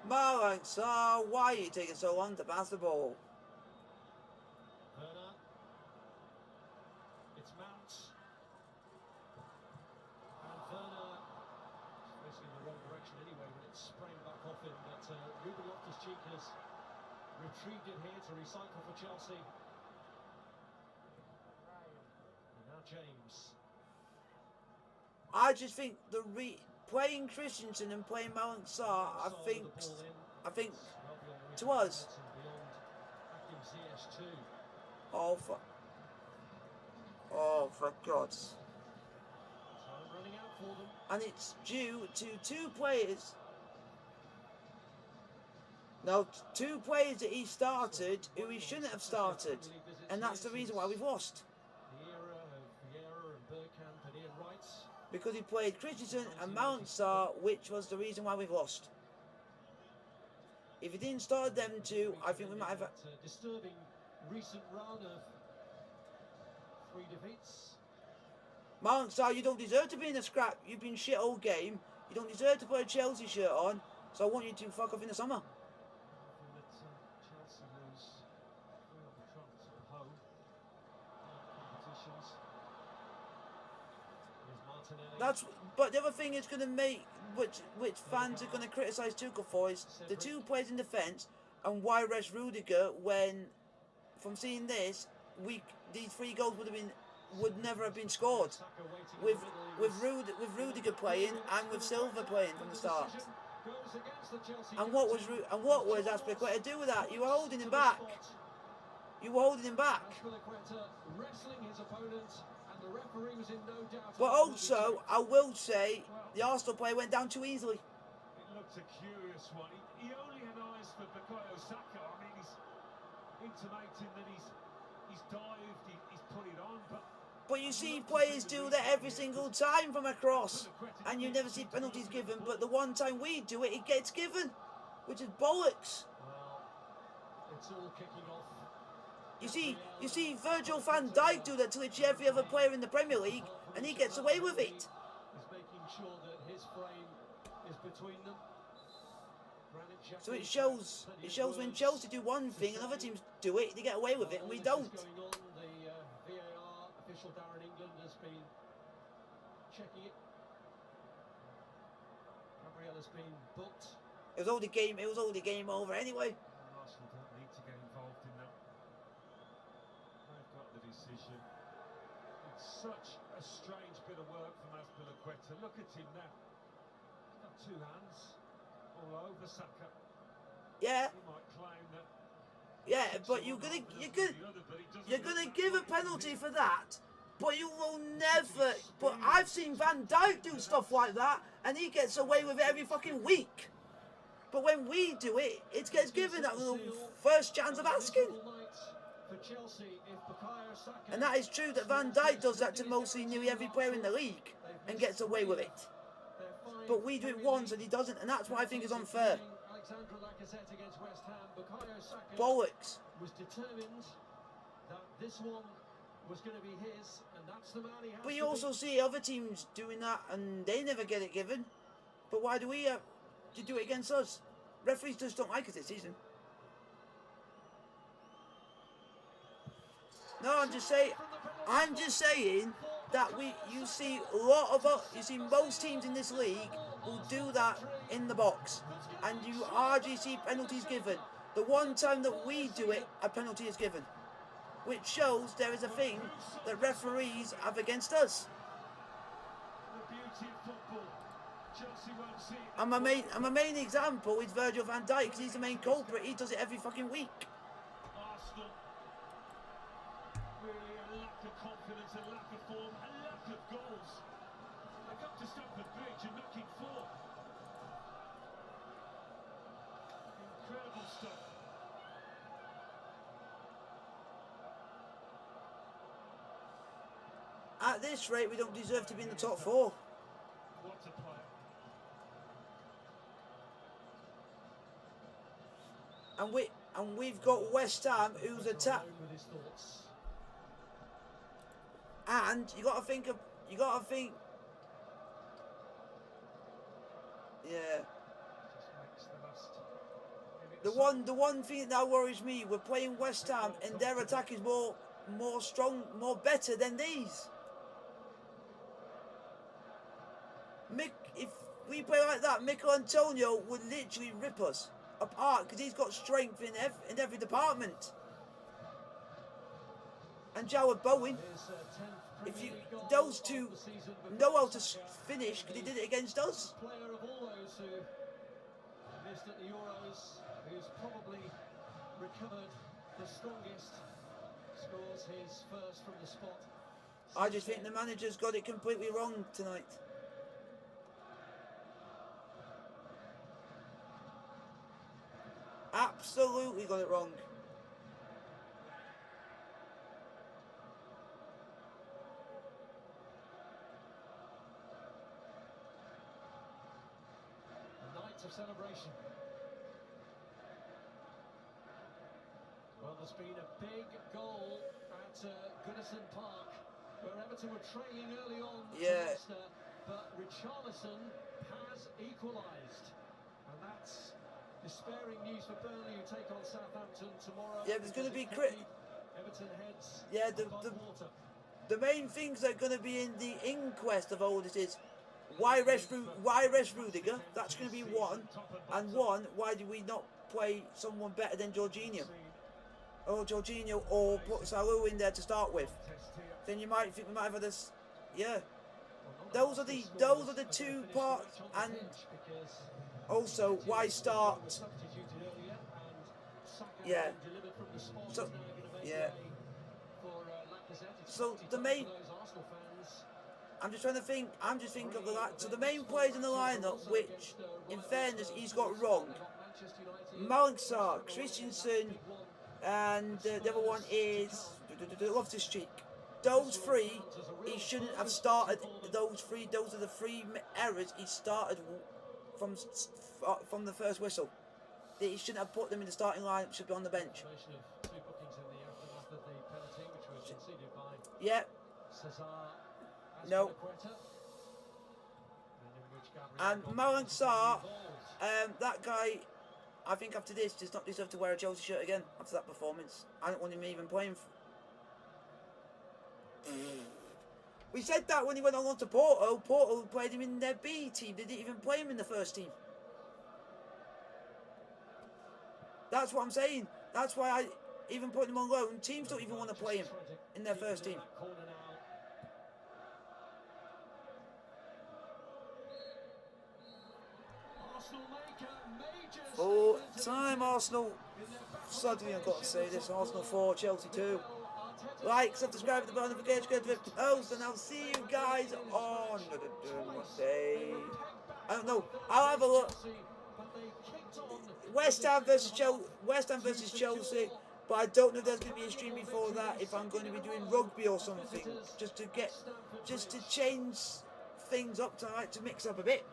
Marlon, so why are you taking so long to pass the ball? Werner. It's Mount. And Werner is facing in the wrong direction anyway when it's spraying back off him. But Ruben Loftus-Cheek has retrieved it here to recycle for Chelsea. James. I just think playing Christensen and playing Mount Sarr, I think to us. Oh for God's. And it's due to two players. No, two players that he started who he shouldn't have started, and that's the reason why we've lost. Because he played Christensen and Mount Sarr, which was the reason why we've lost. If he didn't start them two, I think we might have. A disturbing recent run of 3 defeats. Mount Sarr, you don't deserve to be in a scrap. You've been shit all game. You don't deserve to put a Chelsea shirt on. So I want you to fuck off in the summer. Chelsea lose 3 on the trot at home competitions. But the other thing it's going to make, which fans are going to criticise Tuchel for, is the two players in defence and why rest Rudiger when, from seeing this, these 3 goals would never have been scored with Rudiger playing and with Silva playing from the start. And what was Azpilicueta to do with that? You were holding him back. You were holding him back. Wrestling his opponent. The referee was in no doubt. But also, I will say, the Arsenal player went down too easily. It looked a curious one. He only had eyes for Bukayo Saka. I mean, he's intimating that he's dived, he's put it on. But you see players do that every single time from across, and you never see penalties given. But the one time we do it, it gets given, which is bollocks. Well, it's all kicking off. You see Virgil van Dijk do that to literally every other player in the Premier League, and he gets away with it. He's making sure that his frame is between them. So it shows when Chelsea do one thing and other teams do it, they get away with it, and we don't. The VAR official Darren England has been checking it. Gabriel has been booked. It was all the game over anyway. Arsenal don't need to get involved in that. They've got the decision. It's such a strange bit of work from Azpilicueta. Look at him now. He's got 2 hands all over Saka. Yeah. He might claim that. Yeah, but you're gonna give a penalty for that. But you will never. But I've seen Van Dijk do stuff like that, and he gets away with it every fucking week. But when we do it, it gets given that little first chance of asking. And that is true that Van Dijk does that to mostly nearly every player in the league and gets away with it. But we do it once and he doesn't, and that's why I think it's unfair. Bollocks. Was determined that this one was going to be his, and that's the man he has. But you also see other teams doing that and they never get it given. But why do we to do it against us? Referees just don't like us this season. No, I'm just saying that you see a lot of you see most teams in this league will do that in the box, and you hardly see penalties given. The one time that we do it, a penalty is given, which shows there is a thing that referees have against us. The beauty of football. Chelsea won't see it. And my main example is Virgil van Dijk, because he's the main culprit. He does it every fucking week. Arsenal. Really a lack of confidence, a lack of form, a lack of goals. They come to Stamford Bridge and knocking 4. Incredible stuff. At this rate, we don't deserve to be in the top 4. What a player. And we've got West Ham, who's attacked. With his thoughts. And you got to think. Yeah. Just makes the most. The one thing that worries me, we're playing West Ham, and their attack is more strong, more better than these. If we play like that, Mikel Antonio would literally rip us apart, because he's got strength in every department. And Joward Bowen, those two know how to finish, because he did it against us. Player of all those who missed at the Euros, who's probably recovered the strongest, scores his first from the spot. I just think the manager's got it completely wrong tonight. Absolutely got it wrong. A night of celebration. Well, there's been a big goal at Goodison Park, where Everton were trailing early on to Leicester, but Richarlison has equalised, and that's despairing news for Burnley, who take on Southampton tomorrow. Yeah, there's going to be Everton heads. Yeah, above water. the main things that are going to be in the inquest of all this is why rest Rudiger? That's going to be one, and one, why do we not play someone better than Jorginho? Or Jorginho, or put Salah in there to start with. Then you might think we might have had this. Yeah, those are the 2 parts, and also why start. Yeah. So yeah. So the main. I'm just trying to think. I'm just thinking of the so the main players in the lineup, which, in fairness, he's got wrong. Malinksar, Christensen, and the other one is Loftus-Cheek. Those 3, he shouldn't have started. Those are the 3 errors he started from the first whistle. He shouldn't have put them in the starting lineup. Should be on the bench. Yeah. No. And Malinksar, that guy, I think after this does not deserve to wear a Chelsea shirt again after that performance. I don't want him even playing. We said that when he went on to Porto. Porto played him in their B team. They didn't even play him in the first team. That's what I'm saying. That's why I even put him on loan. Teams don't even want to play him in their first team. Full time Arsenal. Sadly, I've got to say this. Arsenal 4, Chelsea 2. Like, subscribe to the bell, don't forget to go to the post, and I'll see you guys on what day. I don't know. I'll have a look. West Ham versus Chelsea. But I don't know if there's going to be a stream before that. If I'm going to be doing rugby or something, just to change things up tonight, to mix up a bit.